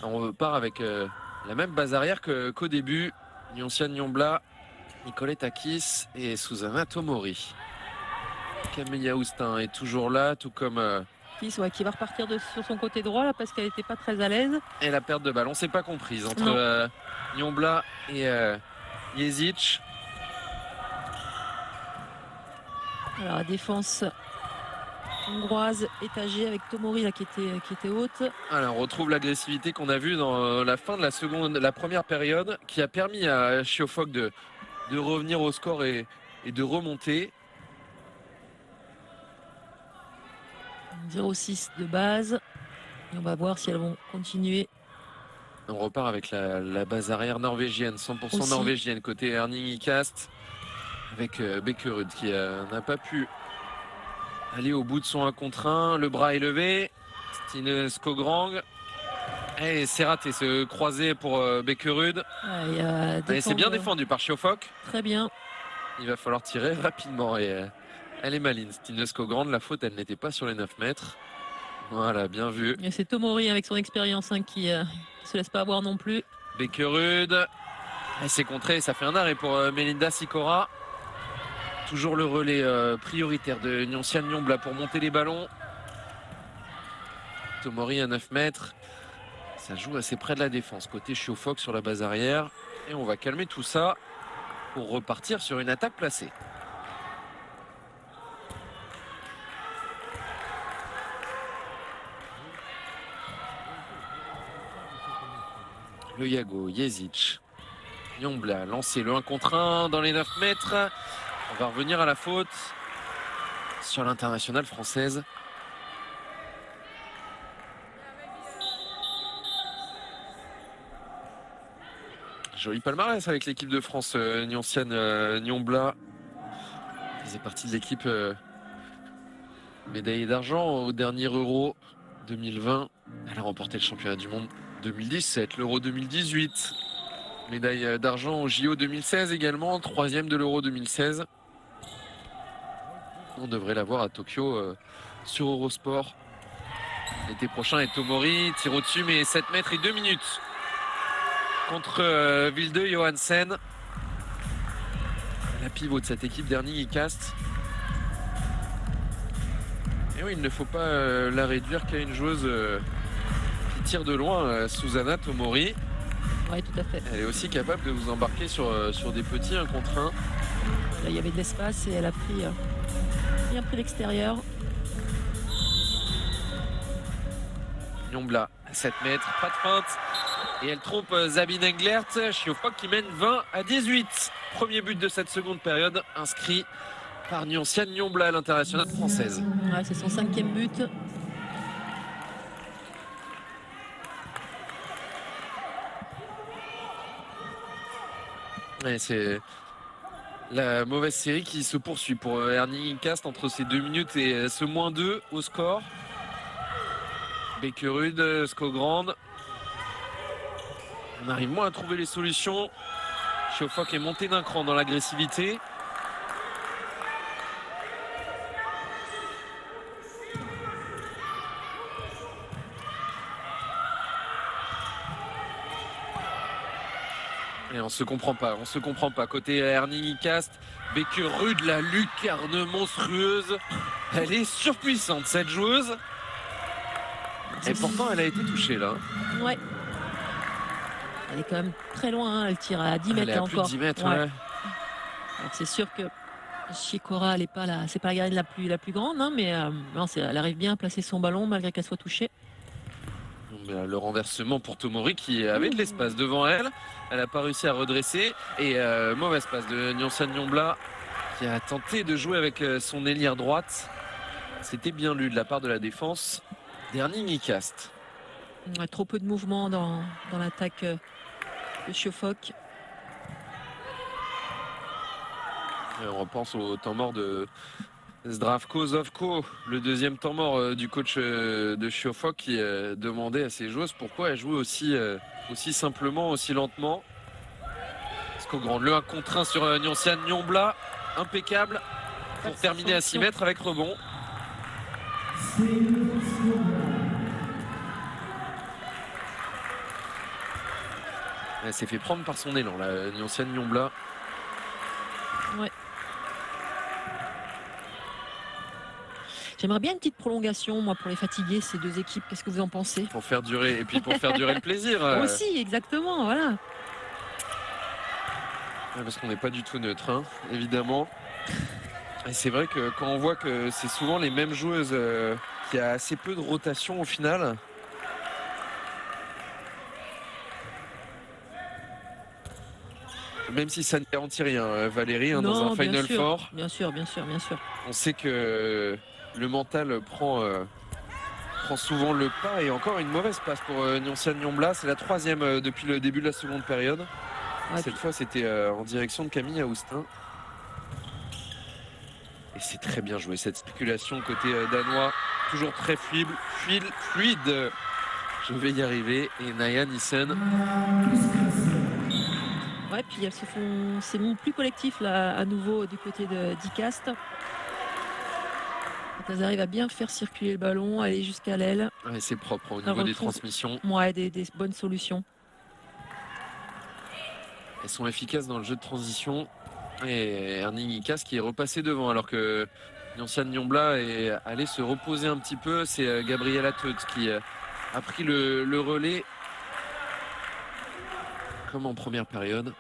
On repart avec la même base arrière qu'au début. Nyoncia Nyombla, Nicolette Akis et Susanna Tomori. Camilla Houstin est toujours là, tout comme...
Qui va repartir sur son côté droit là, parce qu'elle n'était pas très à l'aise.
Et la perte de balle, on ne s'est pas comprise entre Nyombla et... Jezic.
Alors la défense hongroise étagée avec Tomori là, qui était haute.
Alors on retrouve l'agressivité qu'on a vue dans la fin de la première période, qui a permis à Chiofok de revenir au score et de remonter.
0,6 de base. Et on va voir si elles vont continuer.
On repart avec la base arrière norvégienne, 100%
aussi
norvégienne, côté Erning Nikas, avec Beckerud qui n'a pas pu aller au bout de son 1 contre 1. Le bras est levé, Stine Skograng. Et c'est raté, ce croisé pour Beckerud. C'est bien défendu par Chiofok.
Très bien.
Il va falloir tirer rapidement. Et elle est maligne, Stine Skograng. La faute, elle n'était pas sur les 9 mètres. Voilà, bien vu.
Et c'est Tomori avec son expérience qui se laisse pas avoir non plus.
Beckerud. Et c'est contré, ça fait un arrêt pour Melinda Sikora. Toujours le relais prioritaire de Nyoncia Nyombla pour monter les ballons. Tomori à 9 mètres. Ça joue assez près de la défense. Côté Chiofok sur la base arrière. Et on va calmer tout ça pour repartir sur une attaque placée. Le Yago, Jezic. Nyombla, lancé le 1 contre 1 dans les 9 mètres. On va revenir à la faute sur l'internationale française. Joli palmarès avec l'équipe de France, Nyonciane Nyombla. Il faisait partie de l'équipe médaillée d'argent au dernier Euro 2020. Elle a remporté le championnat du monde 2017, l'Euro 2018. Médaille d'argent au JO 2016 également, 3e de l'Euro 2016. On devrait la voir à Tokyo sur Eurosport l'été prochain. Et Tomori tire au-dessus, mais 7 mètres et 2 minutes contre Vilde Johansen. La pivot de cette équipe d'Ernie Icast. Et oui, il ne faut pas la réduire qu'à une joueuse qui tire de loin, Susanna Tomori.
Oui, tout à fait.
Elle est aussi capable de vous embarquer sur des petits 1 contre 1.
Là, il y avait de l'espace et elle a pris bien pris l'extérieur.
Nyombla, 7 mètres, pas de feinte. Et elle trompe Zabine Englert. Chiofok qui mène 20-18. Premier but de cette seconde période, inscrit par Nyonciane Nyombla, l'internationale française.
Ouais, c'est son 5e but.
Et c'est la mauvaise série qui se poursuit pour Ernie Cast entre ces 2 minutes et ce -2 au score. Beckerud, Skogrand. On arrive moins à trouver les solutions. Chiofok est monté d'un cran dans l'agressivité. Et on se comprend pas. Côté Ernie Cast, Beckerud, la lucarne monstrueuse. Elle est surpuissante cette joueuse. Et pourtant elle a été touchée là.
Ouais. Elle est quand même très loin, hein. Elle tire à 10 mètres
Elle est à
encore.
plus de 10 mètres,
Ouais.
ouais.
Alors c'est sûr que Chiekora, elle est pas là, c'est pas la gardienne la plus grande, hein, mais non, elle arrive bien à placer son ballon malgré qu'elle soit touchée.
Le renversement pour Tomori qui avait de l'espace devant elle. Elle n'a pas réussi à redresser. Et mauvaise passe de Nyonciane Nyombla qui a tenté de jouer avec son ailière droite. C'était bien lu de la part de la défense d'Ernie Nicast.
Ouais, trop peu de mouvement dans l'attaque de Chiofok.
On repense au temps mort de Zdravko Zovko, le deuxième temps mort du coach de Chiofok qui demandait à ses joueuses pourquoi elles jouaient aussi simplement, aussi lentement. Skogrand, le 1 contre 1 sur Nyonciane Nyombla, impeccable pour terminer à 6 mètres avec rebond. Elle s'est fait prendre par son élan, la Nyonciane Nyombla.
Ouais. J'aimerais bien une petite prolongation, moi, pour les fatiguer, ces deux équipes. Qu'est-ce que vous en pensez?
Pour faire durer, et puis pour faire durer le plaisir.
Aussi, exactement, voilà.
Ouais, parce qu'on n'est pas du tout neutre, hein, évidemment. Et c'est vrai que quand on voit que c'est souvent les mêmes joueuses, qu'il y a assez peu de rotation au final. Même si ça ne garantit rien, Valérie, hein, dans un Final Four.
Bien sûr.
On sait que le mental prend souvent le pas. Et encore une mauvaise passe pour Nyonciane Nyombla. C'est la 3e depuis le début de la seconde période. Ouais, cette fois, c'était en direction de Camille Aoustin. Et c'est très bien joué, cette circulation côté danois. Toujours très fluide. Je vais y arriver. Et Naya Nissen.
Ouais, puis elles se font. C'est plus collectif là, à nouveau du côté d'Icast. Quand elles arrivent à bien faire circuler le ballon, aller jusqu'à l'aile.
Ouais, c'est propre au niveau des transmissions.
Ouais, des bonnes solutions.
Elles sont efficaces dans le jeu de transition. Et Ernie Nicast qui est repassé devant alors que Nyonciane Nyombla est allé se reposer un petit peu. C'est Gabriela Teut qui a pris le relais. Comme en première période.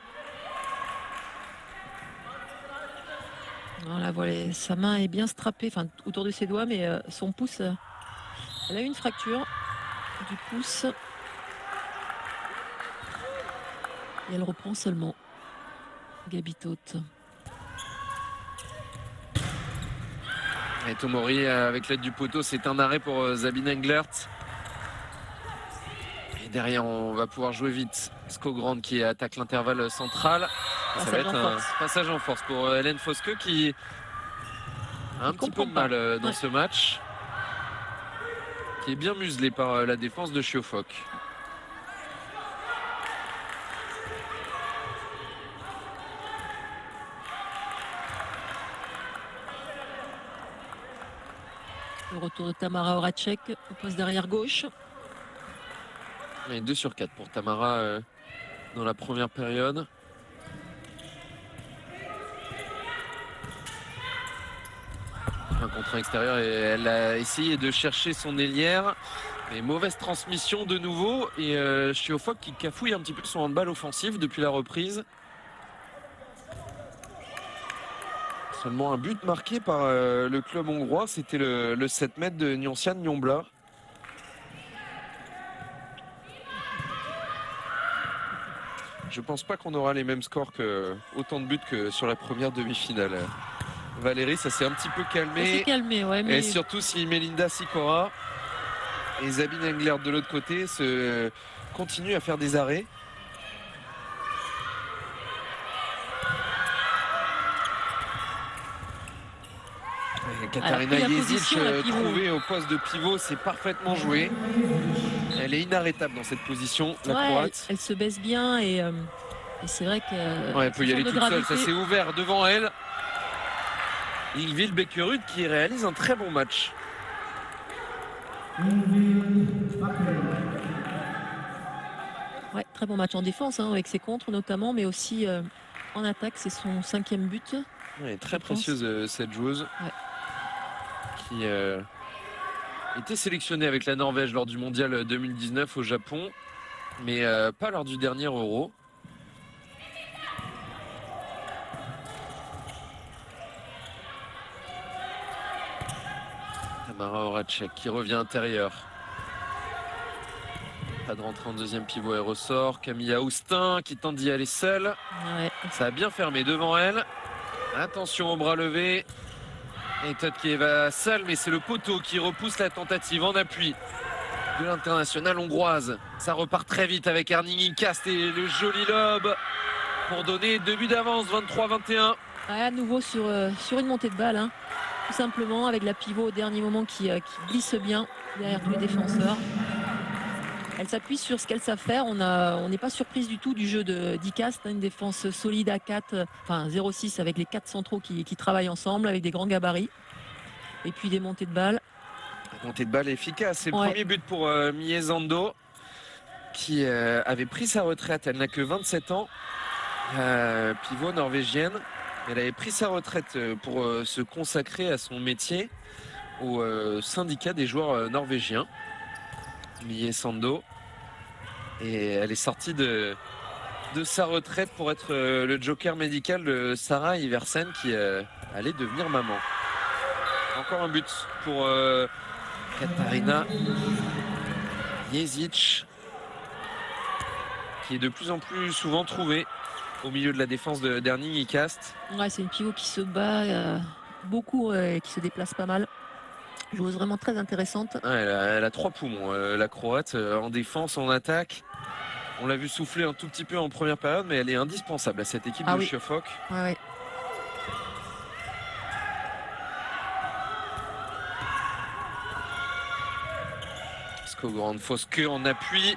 Voilà, voilà, sa main est bien strappée, enfin autour de ses doigts, mais son pouce, elle a eu une fracture du pouce. Et elle reprend seulement. Gabi Taute.
Et Tomori avec l'aide du poteau, c'est un arrêt pour Sabine Englert. Et derrière, on va pouvoir jouer vite. Skogrand qui attaque l'intervalle central. Et ça va être un passage en force pour Hélène Foske qui a un petit peu de mal dans ce match. Qui est bien muselé par la défense de Chiofok.
Le retour de Tamara Horacek au poste d'arrière gauche.
Et 2 sur 4 pour Tamara dans la première période. Un contre extérieur et elle a essayé de chercher son ailière. Mais mauvaise transmission de nouveau. Et Chiofok qui cafouille un petit peu son handball offensif depuis la reprise. Seulement un but marqué par le club hongrois. C'était le 7 mètres de Nyoncian Nyombla. Je pense pas qu'on aura les mêmes scores autant de buts que sur la première demi-finale. Valérie, ça s'est un petit peu calmé.
Ouais, mais...
Et surtout si Melinda Sikora et Sabine Englert de l'autre côté continuent à faire des arrêts. Katarina Jezic trouvée au poste de pivot, c'est parfaitement joué. Elle est inarrêtable dans cette position, la Croate.
Elle se baisse bien et c'est vrai qu'elle
elle peut y aller toute seule, ça s'est ouvert devant elle. Ingvild Beckerud qui réalise un très bon match.
Ouais, très bon match en défense, avec ses contres notamment, mais aussi en attaque. C'est son 5e but.
Elle est très précieuse cette joueuse.
Ouais.
Qui était sélectionnée avec la Norvège lors du mondial 2019 au Japon, mais pas lors du dernier Euro. Tamara Horacek qui revient intérieur. Pas de rentrée en deuxième pivot et ressort. Camilla Houstin qui tente d'y aller seule.
Ouais.
Ça a bien fermé devant elle. Attention au bras levé. Et Todd qui va seul, mais c'est le poteau qui repousse la tentative en appui de l'internationale hongroise. Ça repart très vite avec Erning Incast et le joli lob pour donner 2 buts d'avance, 23-21.
Ouais, à nouveau sur une montée de balle, tout simplement, avec la pivot au dernier moment qui glisse bien derrière tous les défenseurs. Elle s'appuie sur ce qu'elle sait faire. On n'est pas surprise du tout du jeu d'Icast, une défense solide à 4, enfin 0-6 avec les 4 centraux qui travaillent ensemble avec des grands gabarits. Et puis des montées de balles.
Montée de balle efficace. C'est le premier but pour Mie Zando qui avait pris sa retraite. Elle n'a que 27 ans. Pivot norvégienne. Elle avait pris sa retraite pour se consacrer à son métier au syndicat des joueurs norvégiens. Mie Sando, et elle est sortie de sa retraite pour être le joker médical de Sarah Iversen qui allait devenir maman. Encore un but pour Katarina Jezic qui est de plus en plus souvent trouvée au milieu de la défense de Erning Incast.
Ouais, c'est une pivot qui se bat beaucoup et qui se déplace pas mal. Joueuse vraiment très intéressante.
Elle a 3 poumons, la Croate, en défense, en attaque. On l'a vu souffler un tout petit peu en première période, mais elle est indispensable à cette équipe de Chiofok.
Ouais.
Skogrand, Foske en appui.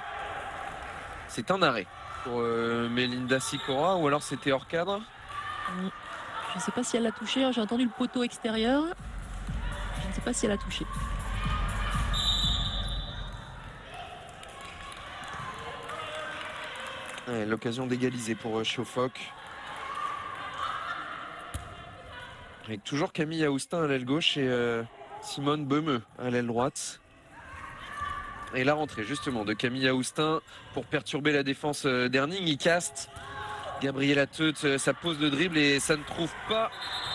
C'est un arrêt pour Melinda Sikora, ou alors c'était hors cadre.
Je ne sais pas si elle l'a touché, j'ai entendu le poteau extérieur. Je ne sais pas si elle a touché.
Ouais, l'occasion d'égaliser pour Chiofok. Avec toujours Camille Houstin à l'aile gauche et Simone Böhme à l'aile droite. Et la rentrée justement de Camille Houstin pour perturber la défense d'Erning Incast. Gabriela Teut, ça pose le dribble et ça ne trouve pas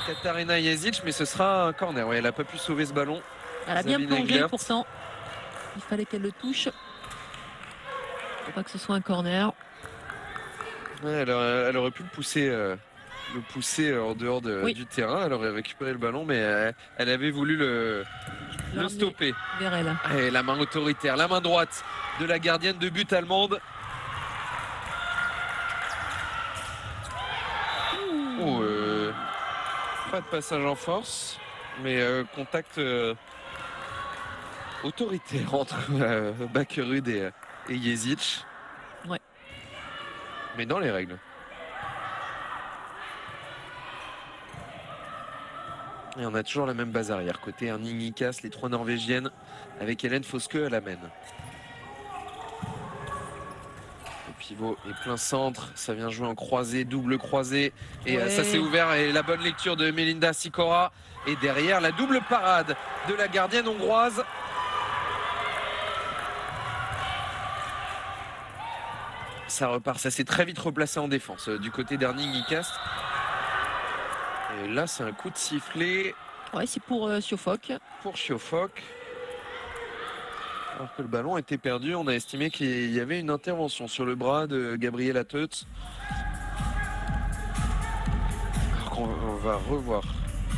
Katarina Jezic, mais ce sera un corner. Ouais, elle n'a pas pu sauver ce ballon.
Elle a bien plongé pourtant. Il fallait qu'elle le touche. Il ne faut pas que ce soit un corner.
Ouais, elle aurait pu le pousser en dehors
Oui.
du terrain. Elle aurait récupéré le ballon, mais elle avait voulu le
L'emmener
stopper.
vers elle.
Et la main autoritaire, la main droite de la gardienne de but allemande. Oh, pas de passage en force, mais contact autoritaire entre Bakkerud et Jezic.
Ouais.
Mais dans les règles. Et on a toujours la même base arrière. Côté Erning Ikas, les 3 Norvégiennes avec Hélène Foske à la main. Le pivot est plein centre. Ça vient jouer en croisé, double croisé. Et
Ouais.
ça s'est ouvert. Et la bonne lecture de Melinda Sikora. Et derrière, la double parade de la gardienne hongroise. Ça repart. Ça s'est très vite replacé en défense du côté d'Erning Ikas. Et là, c'est un coup de sifflet.
Ouais, c'est pour Siofok.
Pour Siofok. Alors que le ballon était perdu, on a estimé qu'il y avait une intervention sur le bras de Gabriela Teutz. Alors qu'on va revoir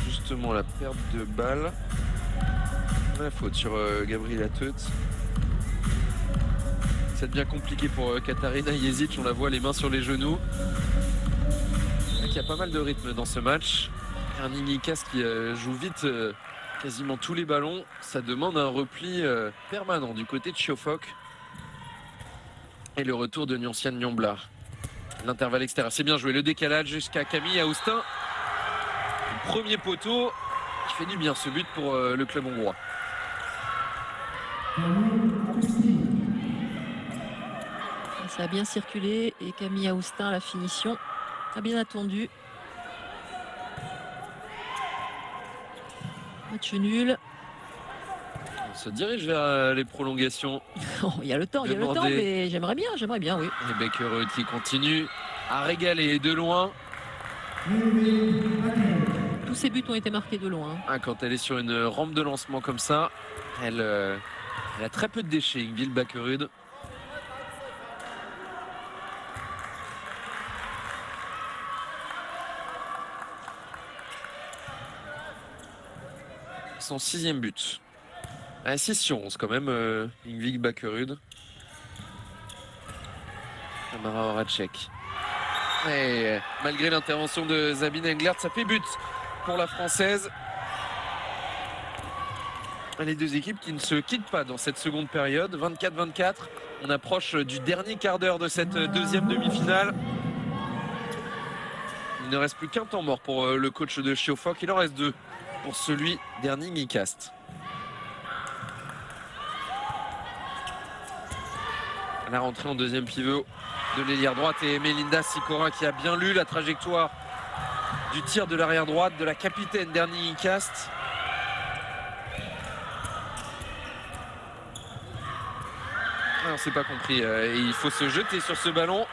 justement la perte de balle. La faute sur Gabriela Teutz. Ça devient compliqué pour Katarina Jezic, on la voit les mains sur les genoux. Il y a pas mal de rythme dans ce match. Erning Ikas qui joue vite quasiment tous les ballons. Ça demande un repli permanent du côté de Siofok. Et le retour de Nyoncian Nyombla. L'intervalle extérieur, c'est bien joué. Le décalage jusqu'à Camille Aoustin. Le premier poteau qui fait du bien ce but pour le club hongrois.
Ça a bien circulé et Camille Aoustin à la finition a bien attendu. Match nul.
On se dirige vers les prolongations.
Oh, il y a le temps, mais j'aimerais bien, oui.
Et Bakkerud qui continue à régaler de loin.
Tous ces buts ont été marqués de loin.
Ah, quand elle est sur une rampe de lancement comme ça, elle a très peu de déchets, Ingvild Bakkerud. Son 6e but. À 6/11 quand même, Ingvild Bakkerud. Tamara Horacek. Et malgré l'intervention de Sabine Englert, ça fait but pour la Française. Les deux équipes qui ne se quittent pas dans cette seconde période. 24-24. On approche du dernier quart d'heure de cette deuxième demi-finale. Il ne reste plus qu'un temps mort pour le coach de Siofok. Il en reste 2 pour celui d'Erning Ikas. La rentrée en deuxième pivot de l'ailière droite et Melinda Sikora qui a bien lu la trajectoire du tir de l'arrière droite de la capitaine d'Erning Ikas. Alors c'est pas compris, il faut se jeter sur ce ballon.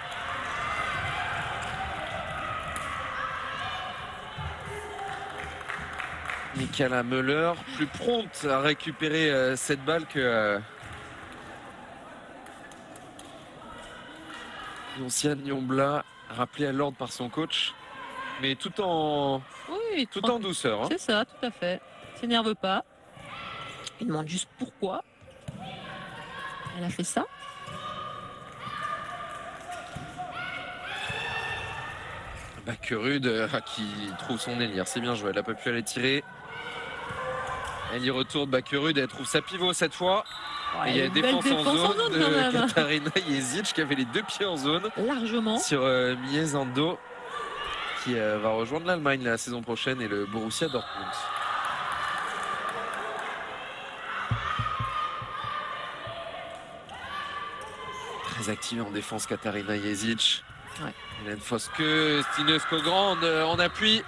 Mikaela Möller, plus prompte à récupérer cette balle que Nyoncian Nyombla, rappelé à l'ordre par son coach, mais tout en douceur. Hein.
C'est ça, tout à fait. S'énerve pas. Il demande juste pourquoi elle a fait ça.
Bakkerud qui trouve son délire, c'est bien joué, elle n'a pas pu aller tirer. Elle y retourne, Bakkerud, elle trouve sa pivot cette fois.
Ouais,
et il y a défense en zone
quand même.
de Katarina Jezic qui avait les 2 pieds en zone.
Largement.
Sur Miezando qui va rejoindre l'Allemagne la saison prochaine et le Borussia Dortmund. Très active en défense Katarina Jezic.
Ouais.
Hélène Foske, Stine Skogrand en appui.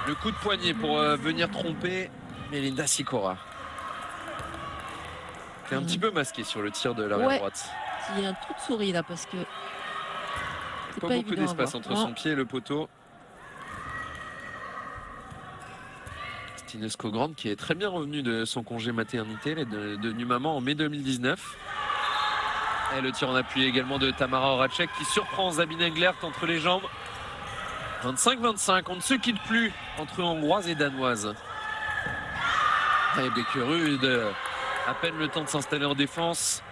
Le coup de poignet pour venir tromper Melinda Sikora. C'est un petit peu masqué sur le tir de l'arrière droite.
Il y a un trou de souris là parce que
c'est pas beaucoup d'espace entre son pied et le poteau. Stine Skogrand qui est très bien revenu de son congé maternité. Elle est devenue maman en mai 2019. Et le tir en appui également de Tamara Horacek qui surprend Sabine Englert entre les jambes. 25-25, on ne se quitte plus entre Hongroises et Danoises. Et Beckerud, à peine le temps de s'installer en défense.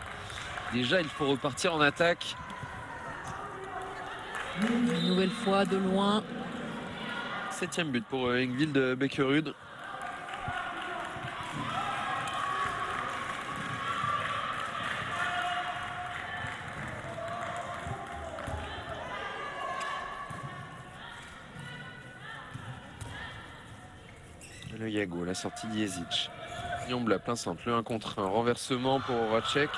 Déjà, il faut repartir en attaque.
Une nouvelle fois de loin.
7e but pour Ingvild Beckerud. Le Yago, la sortie d'Jezic. Nyombla, plein centre, le 1 contre 1. Renversement pour Horacek.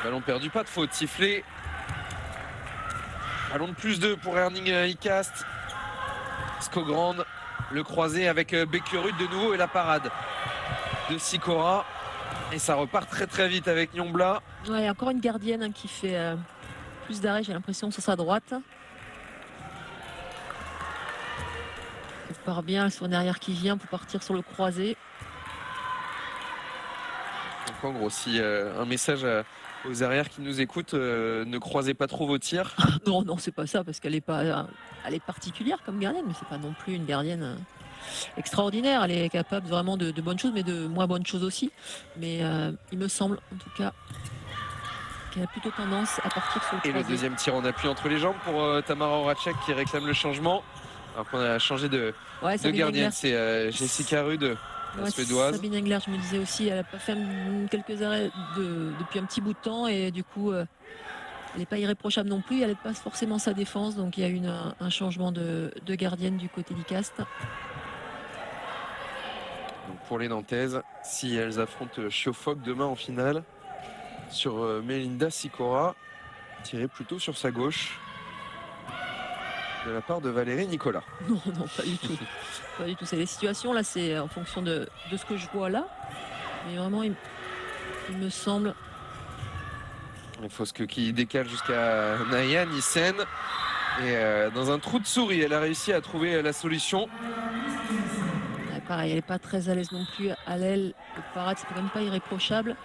Ballon perdu, pas de faute, sifflé. Ballon de plus 2 pour Erning Icast. Skogrand, le croisé avec Beckerud de nouveau et la parade de Sikora. Et ça repart très très vite avec Nyombla.
Ouais, encore une gardienne hein, qui fait plus d'arrêts, j'ai l'impression, sur sa droite. Elle part bien sur une arrière qui vient pour partir sur le croisé.
Donc en gros, si un message aux arrières qui nous écoutent, ne croisez pas trop vos tirs.
Non, non, c'est pas ça, parce qu'elle est pas, elle est particulière comme gardienne, mais c'est pas non plus une gardienne extraordinaire. Elle est capable vraiment de bonnes choses, mais de moins bonnes choses aussi. Mais il me semble, en tout cas, qu'elle a plutôt tendance à partir sur le
Et
croisé.
le deuxième tir en appui entre les jambes pour Tamara Horacek qui réclame le changement. Alors qu'on a changé de gardienne, c'est Jessica Rude, la
Ouais,
suédoise.
Sabine Englert, je me disais aussi, elle a pas fait quelques arrêts depuis un petit bout de temps et du coup, elle n'est pas irréprochable non plus. Elle n'aide pas forcément sa défense, donc il y a eu un changement de gardienne du côté d'Icast.
Donc pour les Nantaises, si elles affrontent Chiofok demain en finale, sur Melinda Sikora, tirée plutôt sur sa gauche, de la part de Valérie Nicolas.
Non, non, pas du tout. Pas du tout. C'est les situations, là, c'est en fonction de ce que je vois là. Mais vraiment, il me semble.
Il faut qui décale jusqu'à Naya Nissen. Et dans un trou de souris, elle a réussi à trouver la solution.
Ouais, pareil, elle n'est pas très à l'aise non plus à l'aile. Le parade, c'est quand même pas irréprochable.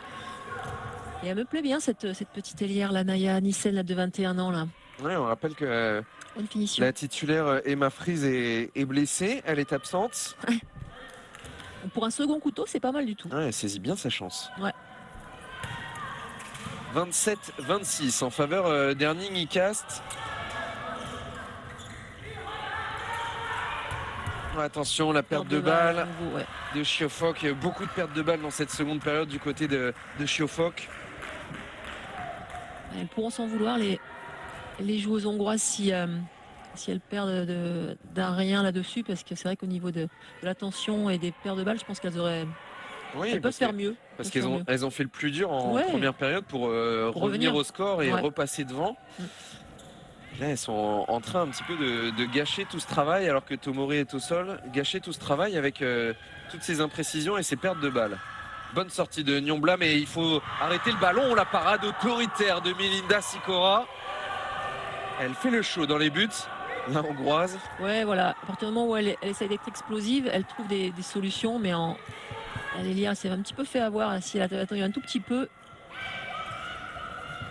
Et elle me plaît bien, cette petite ailière, la Naya Nissen, là, de 21 ans. Là.
Ouais, on rappelle que
Bonne finition.
la titulaire Emma Fries est blessée. Elle est absente.
Pour un second couteau, c'est pas mal du tout.
Ouais, elle saisit bien sa chance.
Ouais.
27-26 en faveur d'Erning Icast. Attention, la perte de balle
à nouveau, ouais.
de Chiofok. Il y a eu beaucoup de pertes de balles dans cette seconde période du côté de Chiofok.
Elles pourront s'en vouloir, les joueuses hongroises, si elles perdent d'un rien là-dessus, parce que c'est vrai qu'au niveau de la tension et des pertes de balles, je pense qu'elles auraient.
Oui,
elles peuvent faire mieux.
Parce qu'elles ont fait le plus dur en première période pour revenir au score et repasser devant. Là, elles sont en train un petit peu de gâcher tout ce travail, alors que Tomori est au sol. Gâcher tout ce travail avec toutes ces imprécisions et ces pertes de balles. Bonne sortie de Nyombla, mais il faut arrêter le ballon. La parade autoritaire de Melinda Sikora. Elle fait le show dans les buts, la hongroise.
Ouais, voilà. À partir du moment où elle essaie d'être explosive, elle trouve des solutions, mais elle s'est un petit peu fait avoir. Si elle a attendu un tout petit peu.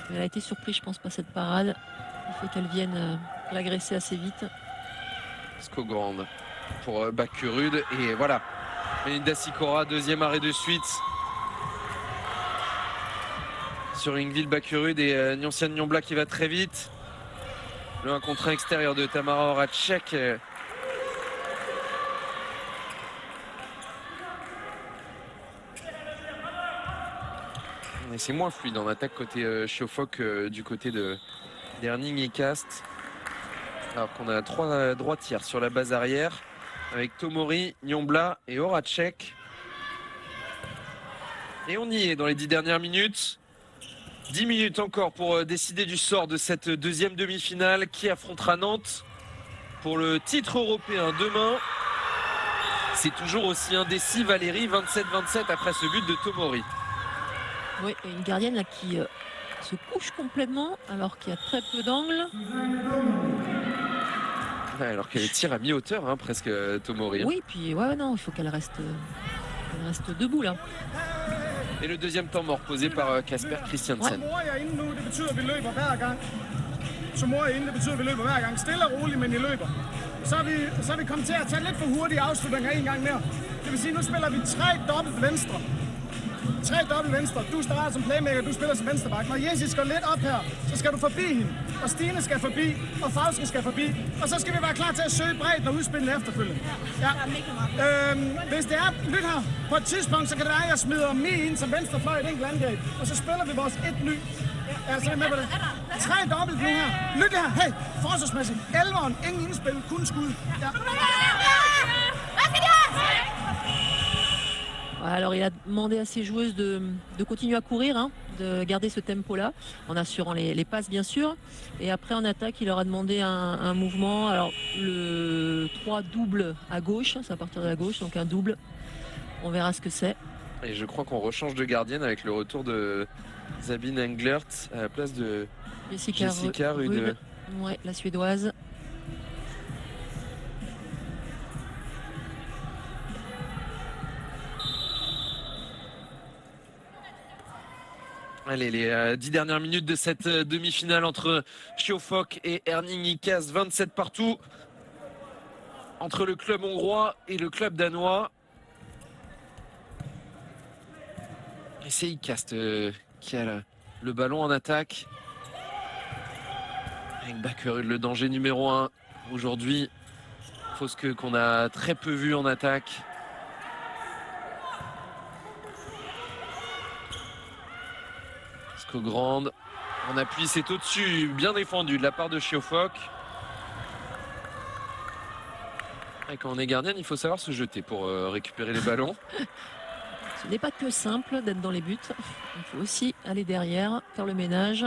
Mais elle a été surprise, je pense, par cette parade. Il faut qu'elle vienne l'agresser assez vite.
Skogrand pour Beckerud. Et voilà, Melinda Sikora, deuxième arrêt de suite sur Ingvild Beckerud et Nyoncian Nyombla qui va très vite. Le 1 contre 1 extérieur de Tamara Horacek. Et c'est moins fluide en attaque côté Chiofok du côté d'Erning Icast. Alors qu'on a 3 droitières sur la base arrière avec Tomori, Nyombla et Horacek. Et on y est dans les 10 dernières minutes. 10 minutes encore pour décider du sort de cette deuxième demi-finale qui affrontera Nantes pour le titre européen demain. C'est toujours aussi indécis, Valérie, 27-27 après ce but de Tomori.
Oui, et une gardienne là qui se couche complètement alors qu'il y a très peu d'angles.
Ouais, alors qu'elle tire à mi-hauteur, hein, presque Tomori.
Oui, puis ouais, non, il faut qu'elle reste debout là.
Et le deuxième temps mort posé par Kasper Christiansen.
Så mor jeg inde nu, det betyder, at vi løber hver gang. Så mor jeg inde, det betyder, at vi løber hver gang. Stille og roligt, men I løber. Så er vi kommet til at tage lidt for hurtige afslutninger en gang mere. Det vil sige, nu spiller vi 3 dobbelt venstre. 3 dobbelt venstre. Du starter som playmaker, du spiller som venstreback. Når Jessis går lidt op her, så skal du forbi hende. Og Stine skal forbi, og Fauske skal forbi. Og så skal vi være klar til at søge bredt og udspille efterfølgende. Ja. Hvis det er, lyt her, på et tidspunkt, så kan det være, at jeg smider mig ind som venstrefløj i et enkelt angreb. Og så spiller vi vores 1-ny. Ja, så er I med på det. 3 dobbelt nu her. Lyt her. Hey, forsvarsmæssigt. 11'eren, ingen indspil, kun skud. Ja.
Alors il a demandé à ses joueuses de continuer à courir, hein, de garder ce tempo-là, en assurant les passes bien sûr. Et après en attaque, il leur a demandé un mouvement. Alors le 3 double à gauche, c'est à partir de la gauche, donc un double. On verra ce que c'est.
Et je crois qu'on rechange de gardienne avec le retour de Sabine Englert à la place de Jessica Rude.
Ouais, la Suédoise.
Allez, les 10 dernières minutes de cette demi-finale entre Siófok et Herning IKAST, 27 partout. Entre le club hongrois et le club danois. Et c'est IKAST qui a le ballon en attaque. Avec Bakkerud, le danger numéro 1 aujourd'hui. Fauske qu'on a très peu vu en attaque. Grande en appui, c'est au-dessus, bien défendu de la part de Siófok. Et quand on est gardienne, il faut savoir se jeter pour récupérer les ballons.
Ce n'est pas que simple d'être dans les buts, il faut aussi aller derrière, faire le ménage.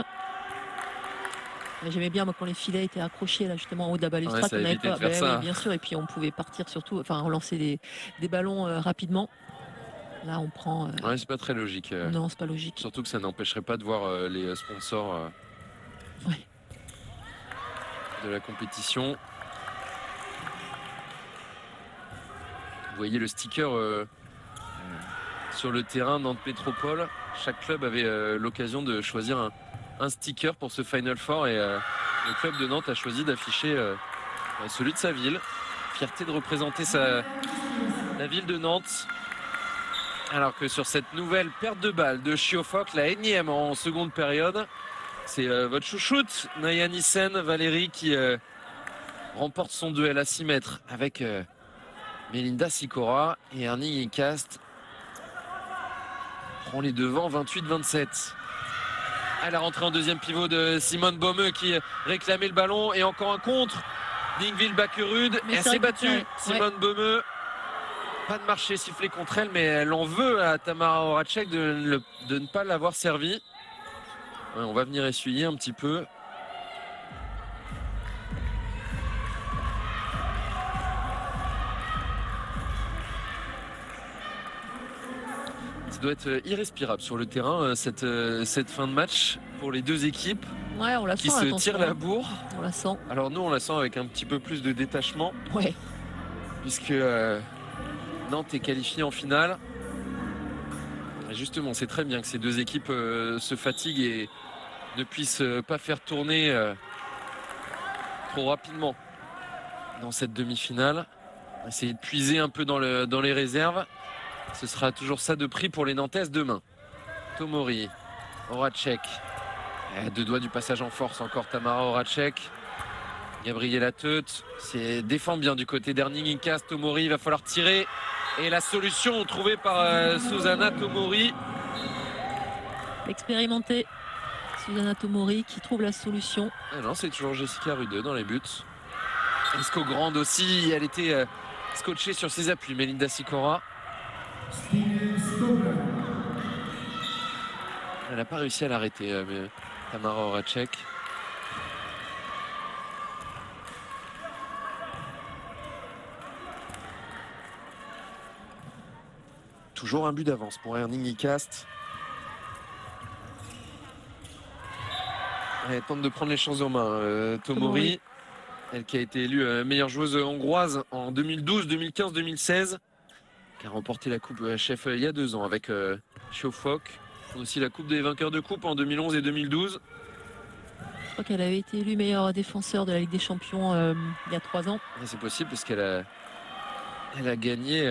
J'aimais bien moi, quand les filets étaient accrochés là justement en haut de la balustrade,
ouais, ça évitait de faire ça.
Oui, bien sûr, et puis on pouvait partir surtout, enfin relancer des ballons rapidement. Là, on prend.
Ouais, c'est pas très logique.
Non, c'est pas logique.
Surtout que ça n'empêcherait pas de voir les sponsors de la compétition. Vous voyez le sticker sur le terrain Nantes Métropole. Chaque club avait l'occasion de choisir un sticker pour ce Final Four et le club de Nantes a choisi d'afficher celui de sa ville. Fierté de représenter la ville de Nantes. Alors que sur cette nouvelle perte de balle de Siófok, la énième en seconde période, c'est votre chouchoute, Naya Nissen-Valérie, qui remporte son duel à 6 mètres avec Melinda Sikora et Herning IKAST prend les devants 28-27. À la rentrée en deuxième pivot de Simone Baumeux qui réclamait le ballon et encore un contre d'Ingvild Bakkerud. Elle s'est battue, Simone Baumeux. Pas de marché sifflé contre elle, mais elle en veut à Tamara Horacek de ne pas l'avoir servi. Ouais, on va venir essuyer un petit peu. Ça doit être irrespirable sur le terrain, cette fin de match pour les deux équipes.
Ouais, on la
qui
sent,
se tirent la bourre.
On la sent.
Alors nous, on la sent avec un petit peu plus de détachement.
Ouais.
Puisque Nantes est qualifiée en finale. Et justement, c'est très bien que ces deux équipes se fatiguent et ne puissent pas faire tourner trop rapidement dans cette demi-finale. Essayer de puiser un peu dans les réserves. Ce sera toujours ça de prix pour les Nantaises demain. Tomori, Horacek. À 2 doigts du passage en force encore Tamara Horacek. Gabriela Teut, c'est défend bien du côté d'Herning IKAST. Tomori, il va falloir tirer. Et la solution trouvée par Susanna Tomori.
Expérimentée. Susanna Tomori qui trouve la solution.
Ah non, c'est toujours Jessica Rude dans les buts. Esco Grande aussi, elle était scotchée sur ses appuis. Melinda Sikora. Elle n'a pas réussi à l'arrêter, Tamara Horacek. Toujours un but d'avance pour Herning IKAST. Elle tente de prendre les choses en main. Tomori, elle qui a été élue meilleure joueuse hongroise en 2012, 2015, 2016. qui a remporté la Coupe Chef il y a 2 ans avec Schauffock. Aussi la Coupe des vainqueurs de Coupe en 2011 et 2012.
Je crois qu'elle avait été élue meilleure défenseur de la Ligue des Champions il y a 3 ans.
C'est possible parce qu'elle a, elle a gagné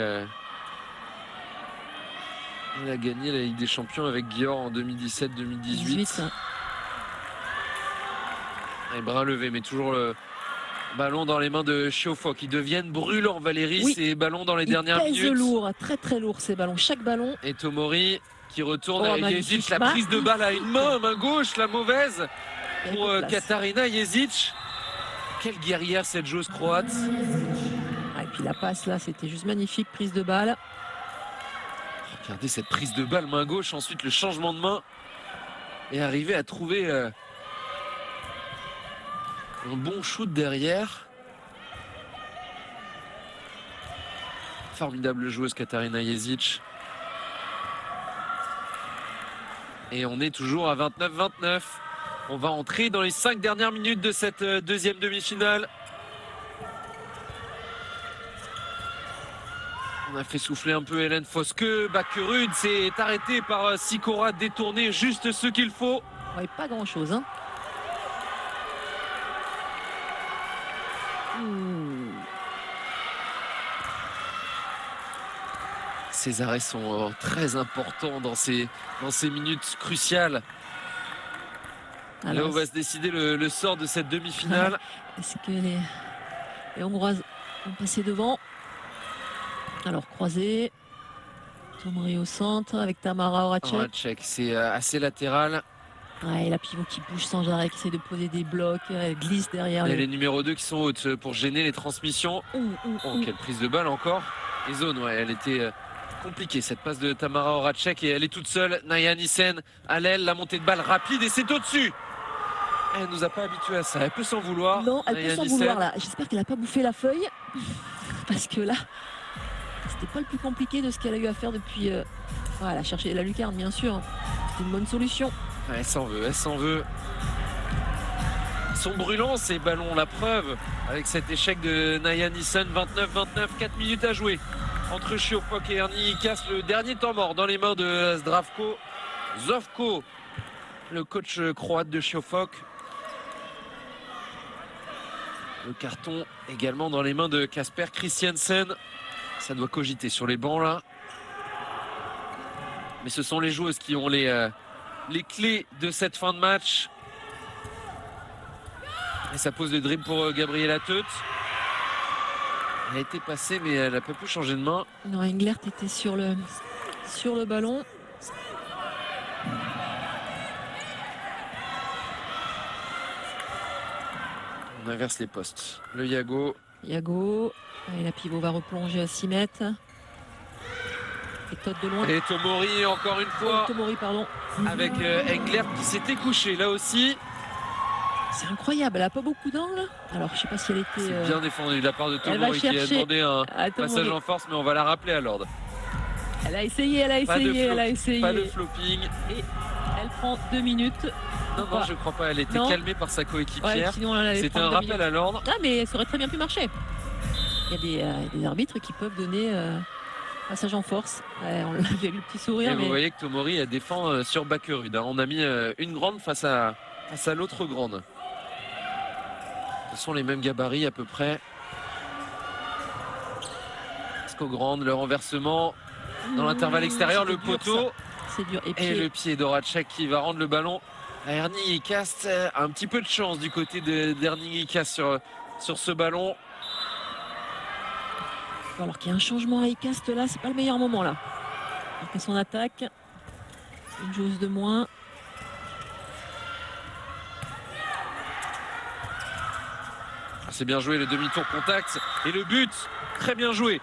la Ligue des Champions avec Győr en 2017-2018.
18.
Et bras levé, mais toujours le ballon dans les mains de Schauffock. Ils deviennent brûlants, Valérie,
Oui.
ces ballons dans les
Il
dernières
pèse
minutes.
lourd, très très lourd ces ballons. Chaque ballon.
Et Tomori qui retourne
Oh,
avec
magnifique.
Jezic, la prise de balle à une main gauche, la mauvaise
Il y a
pour
beaucoup de place.
Katarina Jezic. Quelle guerrière cette joueuse croate.
Et puis la passe là, c'était juste magnifique, prise de balle.
Regardez cette prise de balle main gauche, ensuite le changement de main et arriver à trouver un bon shoot derrière. Formidable joueuse Katarina Jezic. Et on est toujours à 29-29. On va entrer dans les 5 dernières minutes de cette deuxième demi-finale. On a fait souffler un peu Hélène Foske. Bakkerud s'est arrêté par Sikora, détourné juste ce qu'il faut.
Ouais, pas grand chose. Hein.
Ces arrêts sont très importants dans ces minutes cruciales. Là
Alors,
où va se décider le sort de cette demi-finale.
est-ce que les Hongroises ont passé devant? Alors croisé. Tomori au centre avec Tamara Horacek.
Horacek, c'est assez latéral.
Ouais, la pivot qui bouge sans arrêt, qui essaie de poser des blocs, elle glisse derrière.
Et les numéros 2 qui sont hautes pour gêner les transmissions. Oh, quelle prise de balle encore. Les zones, ouais, elle était compliquée cette passe de Tamara Horacek et elle est toute seule. Naya Nissen à l'aile, la montée de balle rapide et c'est au-dessus. Elle nous a pas habitués à ça, elle peut s'en vouloir.
Non, elle
Naya
peut s'en
Nissen.
vouloir là. J'espère qu'elle n'a pas bouffé la feuille. Parce que là, c'était pas le plus compliqué de ce qu'elle a eu à faire depuis. Elle a cherché la lucarne, bien sûr. C'est une bonne solution.
Ouais, elle s'en veut, elle s'en veut. Ils sont brûlants ces ballons, la preuve avec cet échec de Naya Nissen. 29-29, 4 minutes à jouer entre Schauffock et Ernie. Il casse le dernier temps mort dans les mains de Zdravko Zovko, le coach croate de Schauffock. Le carton également dans les mains de Kasper Christiansen. Ça doit cogiter sur les bancs là. Mais ce sont les joueuses qui ont les clés de cette fin de match. Et ça pose le dribble pour Gabriela Teut. Elle a été passée mais elle n'a pas pu changer de main.
Non, Englert était sur le ballon.
On inverse les postes. Le Yago.
Yago. Et la pivot va replonger à 6 mètres. Et Todd de loin.
Et Tomori encore une fois.
Tomori, pardon.
Avec Englert qui s'était couché là aussi.
C'est incroyable, elle n'a pas beaucoup d'angles. Alors je sais pas si elle était.
C'est bien défendu de la part de
elle va
Tomori qui a
chercher
demandé un
à Tomori.
passage en force, mais on va la rappeler à l'ordre.
Elle a essayé, elle a
Pas de
essayé,
flop,
elle a essayé.
Pas de flopping.
Et elle prend 2 minutes.
Non, non, je crois pas. Elle était
Non.
calmée par sa
Ouais,
coéquipière.
sinon elle allait
C'était
prendre
un
2
rappel
minutes.
à l'ordre.
Ah, mais ça aurait très bien pu marcher. Il y a des arbitres qui peuvent donner passage en force. Ouais, on l'a vu avec le petit sourire.
Et
Mais
vous voyez que Tomori elle défend sur Bakkerud. On a mis une grande face à l'autre grande. Ce sont les mêmes gabarits à peu près. Sco grande, le renversement dans l'intervalle extérieur, le
c'est dur,
poteau.
c'est dur. Et puis,
Et le pied d'Horacek qui va rendre le ballon à Ernie Icast. Un petit peu de chance du côté d'Ernie Icast sur ce ballon.
alors qu'il y a un changement à Icast là, c'est pas le meilleur moment là. Après son attaque, une joueuse de moins.
C'est bien joué, le demi-tour contact et le but, très bien joué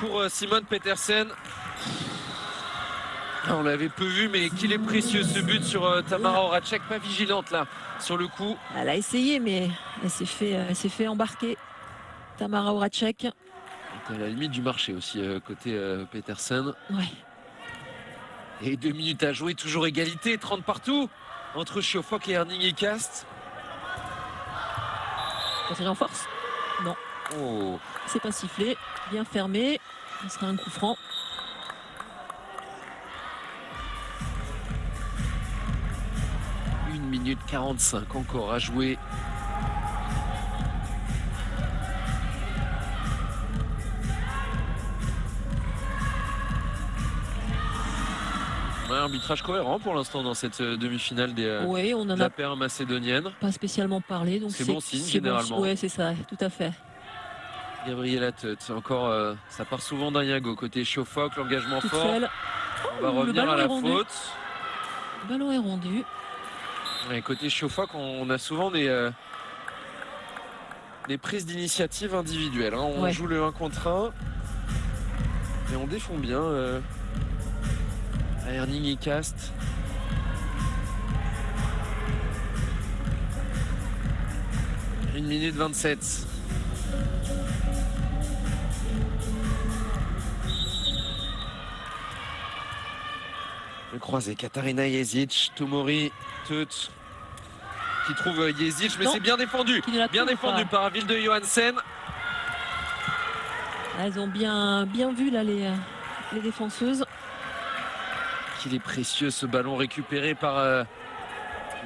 pour Simone Petersen. On l'avait peu vu, mais qu'il est précieux ce but sur Tamara Horacek, pas vigilante là sur le coup.
Elle a essayé, mais elle s'est fait embarquer. Tamara Horacek.
Elle était à la limite du marché aussi côté Petersen.
Ouais.
Et 2 minutes à jouer, toujours égalité, 30 partout entre Schauffock et Erning Icast.
Passage en force. Non,
Oh,
c'est pas sifflé. Bien fermé. Ce sera un coup franc.
Une minute 45 encore à jouer. Ouais, arbitrage cohérent pour l'instant dans cette demi-finale
Oui, on
de
en
la
a
paire macédonienne.
pas spécialement parlé. Donc
C'est bon signe, généralement.
Oui, c'est ça, tout à fait.
Gabriela Tutt, encore, ça part souvent d'un Yago côté Chauffoc, l'engagement
Toute
fort.
seule.
On va
Oh, le
revenir
ballon
à
est
la
rendu.
faute.
Le ballon est rendu.
Et côté Chauffoc, on a souvent des prises d'initiative individuelles. Hein. On joue le 1 contre 1 et on défend bien. À Erning Icast. Une minute 27. Le croisé, Katarina Jezic, Tomori, Tutt, qui trouve Jezic, mais c'est bien défendu. Bien défendu par Avilde de Johansen.
Elles ont bien vu là les défenseuses.
Qu'il est précieux ce ballon récupéré par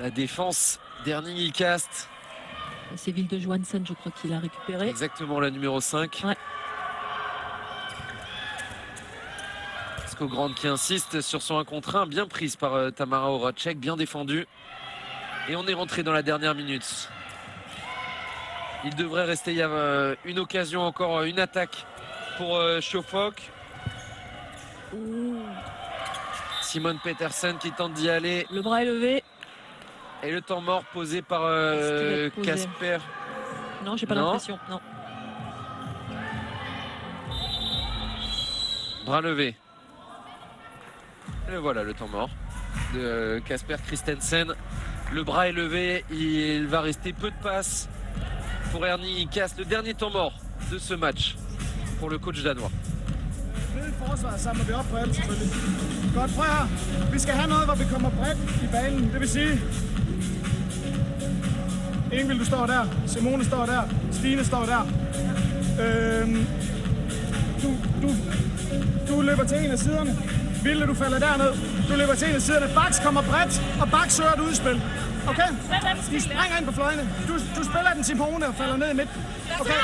la défense d'Erning Icast.
C'est Vilde Johansen, je crois qu'il a récupéré.
Exactement, la numéro 5.
Ouais.
Skogrand qui insiste sur son 1 contre 1, bien prise par Tamara Horacek, bien défendue. Et on est rentré dans la dernière minute. Il devrait rester, il y a une occasion encore, une attaque pour Chauffoc. Simone Petersen qui tente d'y aller.
Le bras est levé.
Et le temps mort posé par Casper.
Non, j'ai pas l'impression. Non.
Bras levé. Et voilà le temps mort de Casper Christensen. Le bras est levé. Il va rester peu de passes pour Erning Icast. Le dernier temps mort de ce match pour le coach danois.
Forsvar samler vi op på alt selvfølgelig. Godt, prøv her. Vi skal have noget, hvor vi kommer bredt i banen. Det vil sige, Ingvild, du står der. Simone står der. Stine står der. Du løber til en af siderne. Vilde, du falder derned. Du løber til en af siderne. Baks kommer bredt, og Baks søger et udspil. Okay? De springer ind på fløjene. Du spiller den Simone og falder ned i midten. Okay?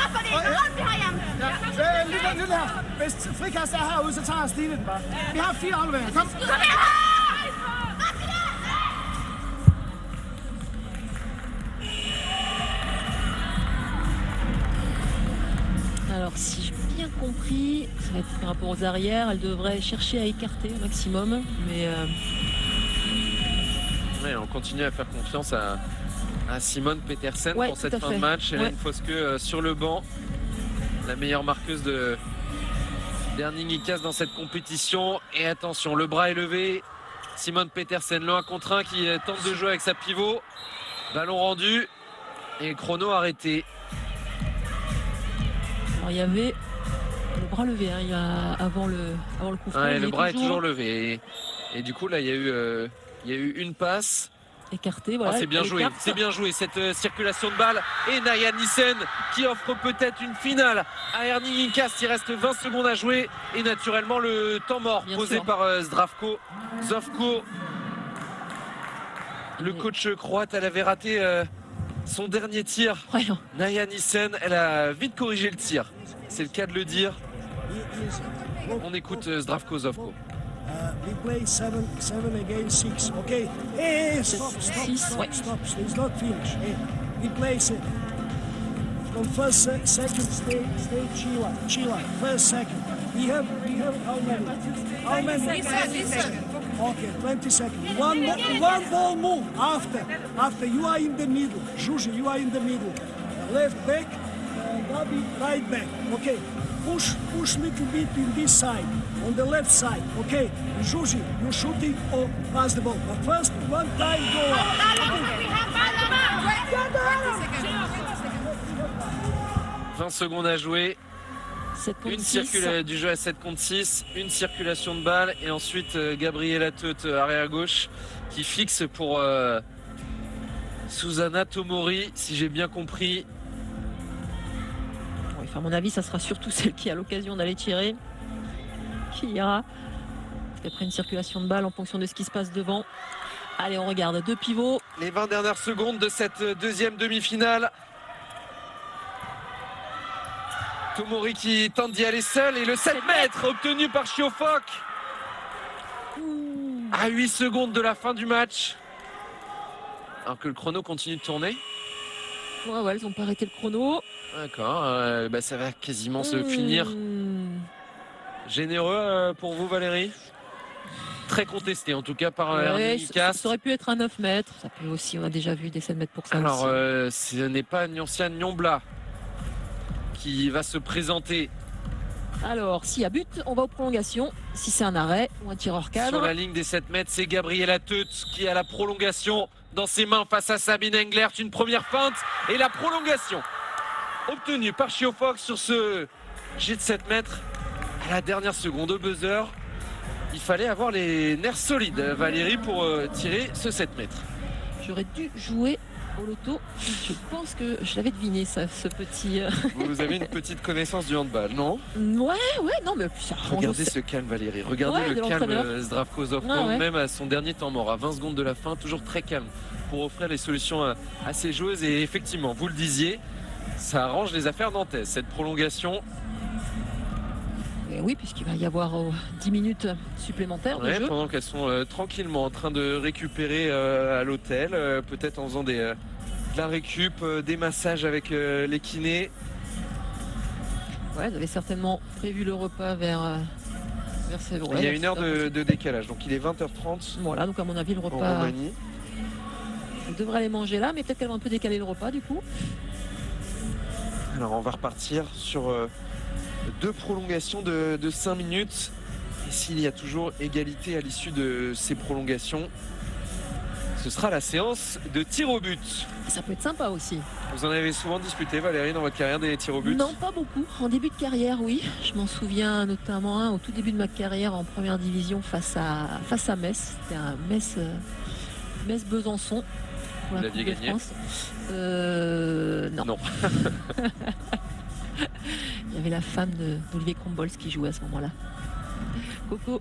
Lyt her. Hvis frikast er herude, så tager Stine den bare. Vi har 4 afleveringer. Kom.
Alors, si j'ai bien compris, ça va être par rapport aux arrières. Elle devrait chercher à écarter au maximum. Mais
ouais, on continue à faire confiance à Simone Petersen pour cette fin de match. Hélène Foske sur le banc. La meilleure marqueuse d'Erning Icast dans cette compétition. Et attention, le bras est levé. Simone Petersen, le 1 contre 1 qui tente de jouer avec sa pivot. Ballon rendu. Et chrono arrêté.
Alors, il y avait le bras levé hein, avant le coup franc.
Ouais, le bras est toujours levé. Et du coup, là, il y a eu une passe.
Écarté, voilà.
C'est bien joué, c'est bien joué cette circulation de balle. Et Naya Nissen qui offre peut-être une finale à Erning Icast. Il reste 20 secondes à jouer. Et naturellement, le temps mort posé par Zdravko Zovko. Le coach croate, elle avait raté son dernier tir.
Ouais.
Naya Nissen, elle a vite corrigé le tir. C'est le cas de le dire. On écoute Zdravko Zovko.
We play 7 against 6, okay? Hey, stop. It's not finished. Hey, we play from first, second, stay Chila. First, second. We have how many? How many?
20 seconds.
Okay, 20 seconds. One ball move after you are in the middle. Zhuzi, you are in the middle. Left back, Gabi right back. Okay. Push little bit in this side, on the left side, okay? Zhuzi, you shooting or pass the ball. But first, one time go up.
20 secondes à jouer. Du jeu à 7 contre 6, une circulation de balle et ensuite Gabriela Tutt arrière gauche qui fixe pour Susanna Tomori, si j'ai bien compris.
Enfin, à mon avis, ça sera surtout celle qui a l'occasion d'aller tirer qui ira. Après une circulation de balle en fonction de ce qui se passe devant. Allez, on regarde 2 pivots.
Les 20 dernières secondes de cette deuxième demi-finale. Tomori qui tente d'y aller seul et le 7 mètres obtenu par Chiofok à 8 secondes de la fin du match. Alors que le chrono continue de tourner.
Ouais, ils n'ont pas arrêté le chrono.
D'accord, ça va quasiment se finir. Généreux pour vous, Valérie? Très contesté en tout cas par Ernie
ça aurait pu être un 9 mètres. Ça peut aussi, on a déjà vu des 7 mètres pour ça.
Alors,
aussi.
ce n'est pas Nyoncian Nyombla qui va se présenter.
Alors, s'il y a but, on va aux prolongations. Si c'est un arrêt ou un tireur cadre.
Sur la ligne des 7 mètres, c'est Gabriela Teut qui a la prolongation dans ses mains face à Sabine Englert. Une première feinte et la prolongation obtenue par Chiofok sur ce jet de 7 mètres à la dernière seconde au buzzer. Il fallait avoir les nerfs solides, Valérie, pour tirer ce 7 mètres.
J'aurais dû jouer au loto. Je pense que je l'avais deviné, ça, ce petit...
Vous avez une petite connaissance du handball, non?
Ouais, non, mais ça
regardez ce calme, Valérie. Regardez le calme Zdravkozov, même à son dernier temps mort, à 20 secondes de la fin, toujours très calme pour offrir les solutions à ses joueuses. Et effectivement, vous le disiez, ça arrange les affaires nantaises, cette prolongation.
Et oui, puisqu'il va y avoir 10 minutes supplémentaires de jeu.
Pendant qu'elles sont tranquillement en train de récupérer à l'hôtel, peut-être en faisant de la récup, des massages avec les kinés.
Ouais, vous avez certainement prévu le repas vers
il y a 1 heure de décalage, donc il est 20h30.
Voilà, donc à mon avis, le repas... On devrait aller manger là, mais peut-être qu'elle va un peu décaler le repas du coup.
Alors on va repartir sur 2 prolongations de 5 minutes. Et s'il y a toujours égalité à l'issue de ces prolongations, ce sera la séance de tir au but.
Ça peut être sympa aussi.
Vous en avez souvent disputé, Valérie, dans votre carrière, des tirs au but?
Non, pas beaucoup. En début de carrière, oui. Je m'en souviens notamment au tout début de ma carrière en première division face à Metz. C'était un Metz-Besançon.
Vous l'aviez gagné?
Non. Il y avait la femme d'Olivier Krombols qui jouait à ce moment-là. Coco.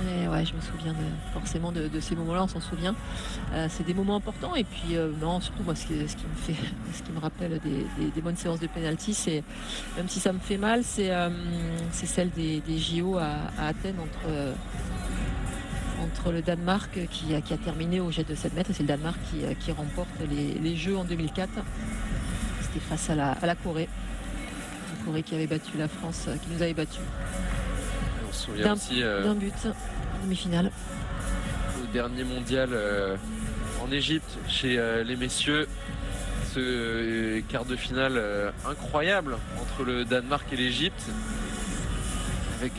Mais ouais, je me souviens forcément de ces moments-là, on s'en souvient. C'est des moments importants. Et puis, non, surtout, moi, ce qui me rappelle des bonnes séances de pénalty, c'est, même si ça me fait mal, c'est celle des JO à Athènes entre le Danemark qui a terminé au jet de 7 mètres. Et c'est le Danemark qui remporte les Jeux en 2004. C'était face à la Corée. La Corée qui avait battu la France, qui nous avait battu.
On se souvient aussi
d'un but, demi-finale.
Au dernier mondial en Égypte, chez les messieurs, ce quart de finale incroyable entre le Danemark et l'Égypte, avec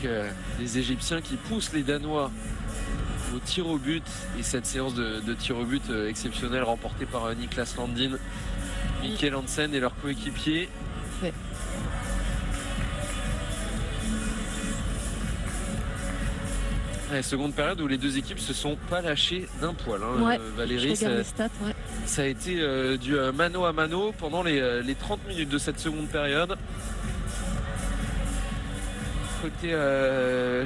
les Égyptiens qui poussent les Danois au tir au but, et cette séance de tir au but exceptionnelle remportée par Niklas Landin, Mikkel Hansen et leurs coéquipiers.
Ouais.
Seconde période où les deux équipes se sont pas lâchées d'un poil. Valérie, ça a été du mano à mano pendant les 30 minutes de cette seconde période. Côté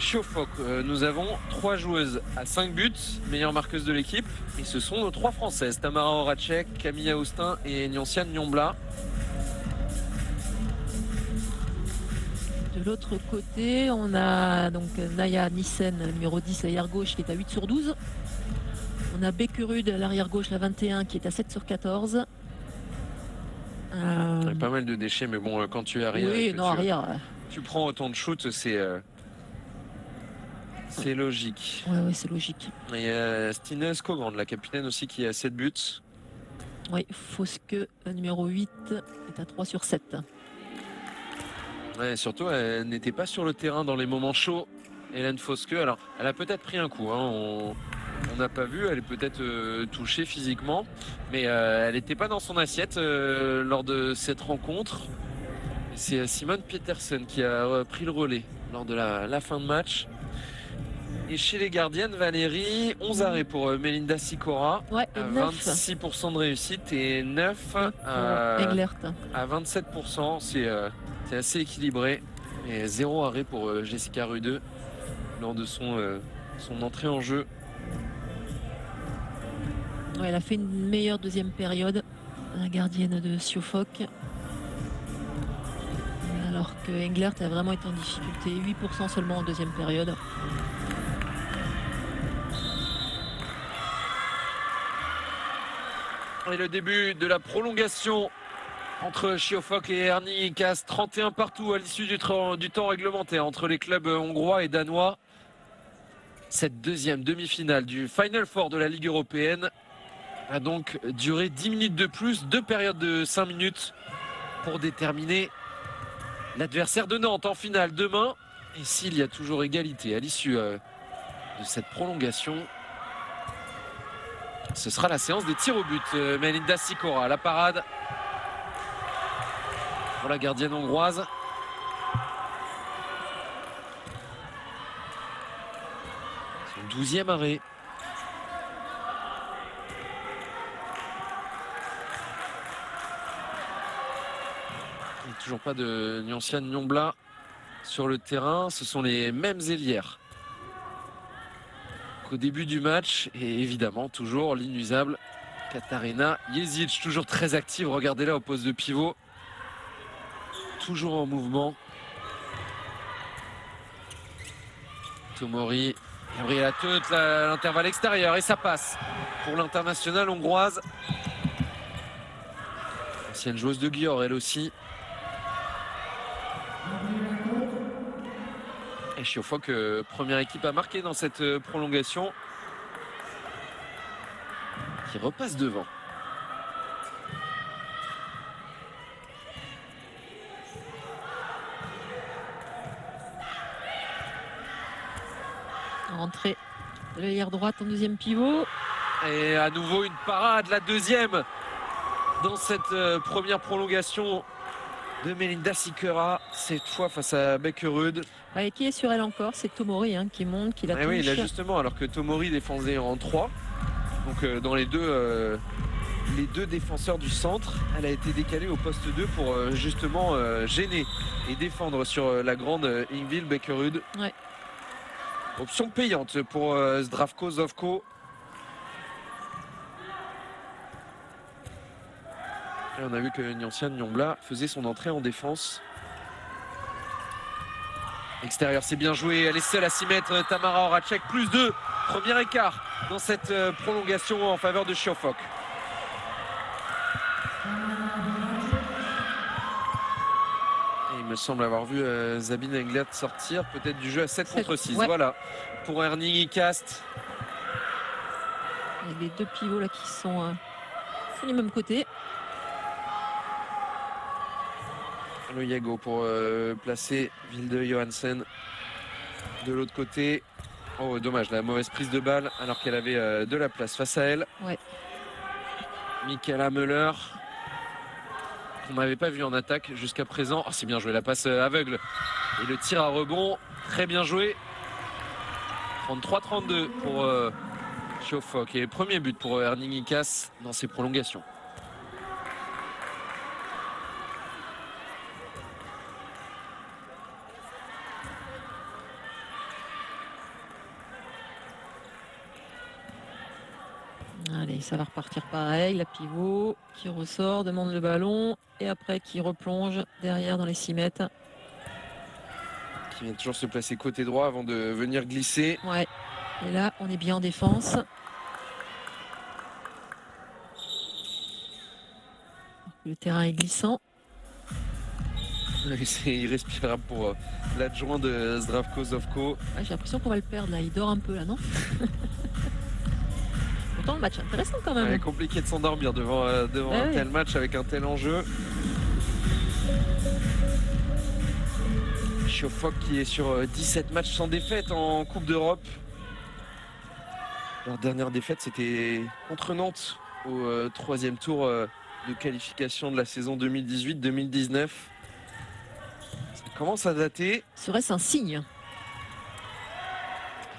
Chiofok, nous avons 3 joueuses à 5 buts, meilleure marqueuse de l'équipe. Et ce sont nos 3 françaises, Tamara Horacek, Camille Austin et Nyoncian Nyombla.
De l'autre côté, on a donc Naya Nissen, numéro 10, l'arrière gauche, qui est à 8 sur 12. On a Beckerud, l'arrière gauche, la 21, qui est à 7 sur 14.
Il y a pas mal de déchets, mais bon, quand tu es arrière,
oui, arrière.
Tu prends autant de shoots, c'est logique.
Oui, c'est logique.
Et Stine Skogrand, la capitaine aussi, qui est à 7 buts.
Oui, Foske, numéro 8, est à 3 sur 7.
Ouais, surtout, elle n'était pas sur le terrain dans les moments chauds, Hélène Foske. Alors, elle a peut-être pris un coup, on n'a pas vu, elle est peut-être touchée physiquement, mais elle n'était pas dans son assiette lors de cette rencontre. C'est Simone Petersen qui a pris le relais lors de la fin de match. Et chez les gardiennes, Valérie, 11 arrêts pour Melinda Sicora,
Ouais, et
à
9
26% de réussite et 9
pour Englert.
à 27%. C'est assez équilibré. Et 0 arrêt pour Jessica Rude lors de son entrée en jeu.
Ouais, elle a fait une meilleure deuxième période, la gardienne de Siofok. Alors que Englert a vraiment été en difficulté, 8% seulement en deuxième période.
Et le début de la prolongation entre Siofok et Ernie Casse, 31 partout à l'issue du temps réglementaire entre les clubs hongrois et danois. Cette deuxième demi-finale du Final Four de la Ligue européenne a donc duré 10 minutes de plus, 2 périodes de 5 minutes pour déterminer l'adversaire de Nantes en finale demain. Et s'il y a toujours égalité à l'issue de cette prolongation, ce sera la séance des tirs au but. Melinda Sicora à la parade pour la gardienne hongroise. Son 12e arrêt. Et toujours pas de Nyancian Nyombla sur le terrain. Ce sont les mêmes ailières qu'au début du match. Et évidemment, toujours l'inusable Katarina Jezic, toujours très active. Regardez-la au poste de pivot. Toujours en mouvement. Tomori, Gabriela Teut, l'intervalle extérieur. Et ça passe pour l'internationale hongroise. Ancienne joueuse de Győr, elle aussi. Et Siofok, première équipe à marquer dans cette prolongation, qui repasse devant.
Rentrée de l'ailière droite en deuxième pivot.
Et à nouveau une parade, la deuxième dans cette première prolongation de Melinda Sicora, cette fois face à Beckerud.
Ouais, qui est sur elle encore? C'est Tomori qui monte, qui la touche.
Oui, là justement, alors que Tomori défendait en 3. Donc dans les deux défenseurs du centre, elle a été décalée au poste 2 pour justement gêner et défendre sur la grande Ingvild Beckerud.
Ouais.
Option payante pour Zdravko Zovko. Et on a vu que Nyancian Nyombla faisait son entrée en défense. Extérieur, c'est bien joué. Elle est seule à s'y mettre. Tamara Horacek, plus 2. Premier écart dans cette prolongation en faveur de Siofok. Et il me semble avoir vu Sabine Englert sortir peut-être du jeu à 7 contre 6. Ouais. Voilà, pour Ernie Cast.
Et les deux pivots là qui sont sur les mêmes côtés.
Le Yago pour placer Vilde Johansen de l'autre côté. Oh, dommage, la mauvaise prise de balle alors qu'elle avait de la place face à elle.
Ouais.
Michaela Müller, qu'on n'avait pas vu en attaque jusqu'à présent. Oh, c'est bien joué, la passe aveugle. Et le tir à rebond, très bien joué. 33-32 pour Siofok. Et premier but pour Ernie Nikas dans ses prolongations.
Allez, ça va repartir pareil. La pivot qui ressort, demande le ballon et après qui replonge derrière dans les 6 mètres.
Qui vient toujours se placer côté droit avant de venir glisser.
Ouais. Et là, on est bien en défense. Le terrain est glissant.
C'est irrespirable pour l'adjoint de Zdravko Zovko.
Ouais, j'ai l'impression qu'on va le perdre là. Il dort un peu là, non? Pourtant, le match intéressant quand même.
Ouais, compliqué de s'endormir devant un tel match avec un tel enjeu. Siofok qui est sur 17 matchs sans défaite en Coupe d'Europe. Leur dernière défaite, c'était contre Nantes au 3e tour de qualification de la saison 2018-2019. Ça commence à dater.
Serait-ce un signe?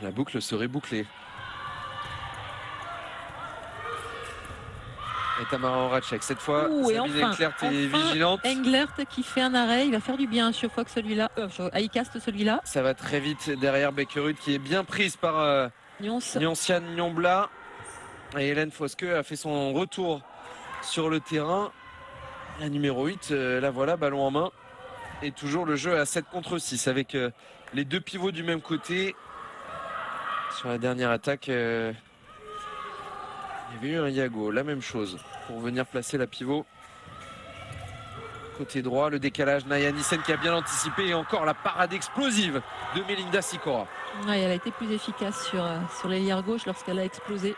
La boucle serait bouclée. Et Tamara Horacek, cette fois,
Ouh, et
Sabine Englert est vigilante.
Englert qui fait un arrêt, il va faire du bien à Schiofok celui-là, à Icast celui-là.
Ça va très vite derrière Beckerud qui est bien prise par Nyoncian Nyombla. Et Hélène Foske a fait son retour sur le terrain. La numéro 8, la voilà, ballon en main. Et toujours le jeu à 7 contre 6 avec les deux pivots du même côté. Sur la dernière attaque, il y avait eu un Yago, la même chose pour venir placer la pivot. Côté droit, le décalage, Naya Nissen qui a bien anticipé et encore la parade explosive de Melinda Sicora.
Ouais, elle a été plus efficace sur l'ailière gauche lorsqu'elle a explosé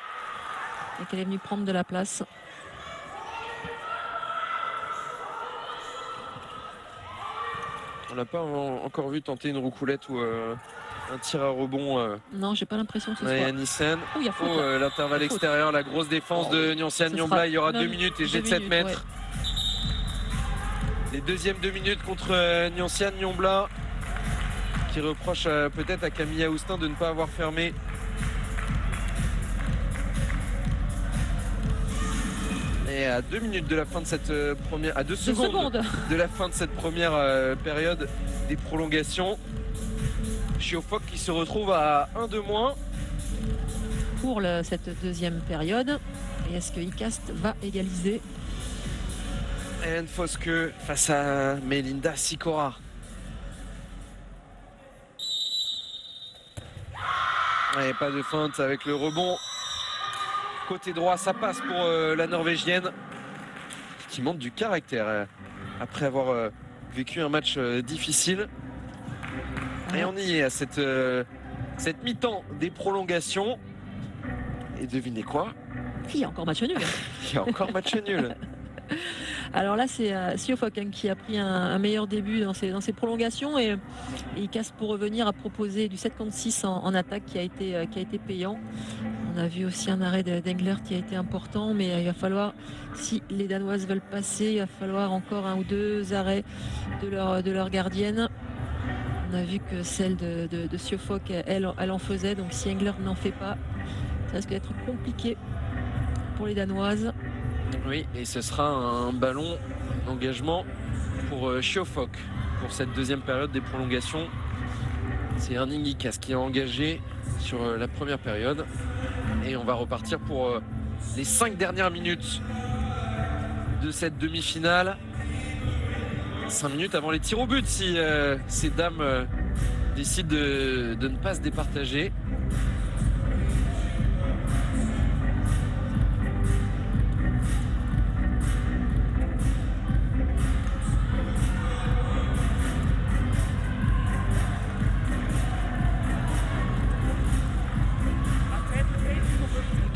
et qu'elle est venue prendre de la place.
On l'a pas encore vu tenter une roucoulette ou un tir à rebond.
Non, j'ai pas l'impression que ce
Naya
soit.
Nissen.
Oh, il y a faute.
L'intervalle extérieur, la grosse défense de Nyoncian Nyombla. Il y aura 2 minutes et jet de 7 mètres. Ouais. Les deuxièmes 2 minutes contre Nyoncian Nyombla qui reproche peut-être à Camille Aoustin de ne pas avoir fermé. Et à 2 minutes de la fin de cette première, à 2 secondes de la fin de cette première période des prolongations, Schiofok qui se retrouve à 1 de moins
pour cette deuxième période. Et est-ce que Icast va égaliser?
Hélène Foske face à Melinda Sicora. Et pas de feinte avec le rebond. Côté droit, ça passe pour la Norvégienne qui montre du caractère après avoir vécu un match difficile. Et on y est à cette mi-temps des prolongations. Et devinez quoi?
Il y a encore match nul.
Il y a encore match nul.
Alors là, c'est Schiofok qui a pris un meilleur début dans ses prolongations et Icast pour revenir à proposer du 7 contre 6 en attaque qui a été payant. On a vu aussi un arrêt d'Englert qui a été important, mais il va falloir, si les Danoises veulent passer, il va falloir encore 1 ou 2 arrêts de leur gardienne. On a vu que celle de Schiofok, elle en faisait, donc si Englert n'en fait pas, ça risque d'être compliqué pour les Danoises.
Oui, et ce sera un ballon d'engagement pour Schiofok pour cette deuxième période des prolongations. C'est Erning Icast qui est engagé sur la première période. Et on va repartir pour les 5 dernières minutes de cette demi-finale. 5 minutes avant les tirs au but si ces dames décident de ne pas se départager.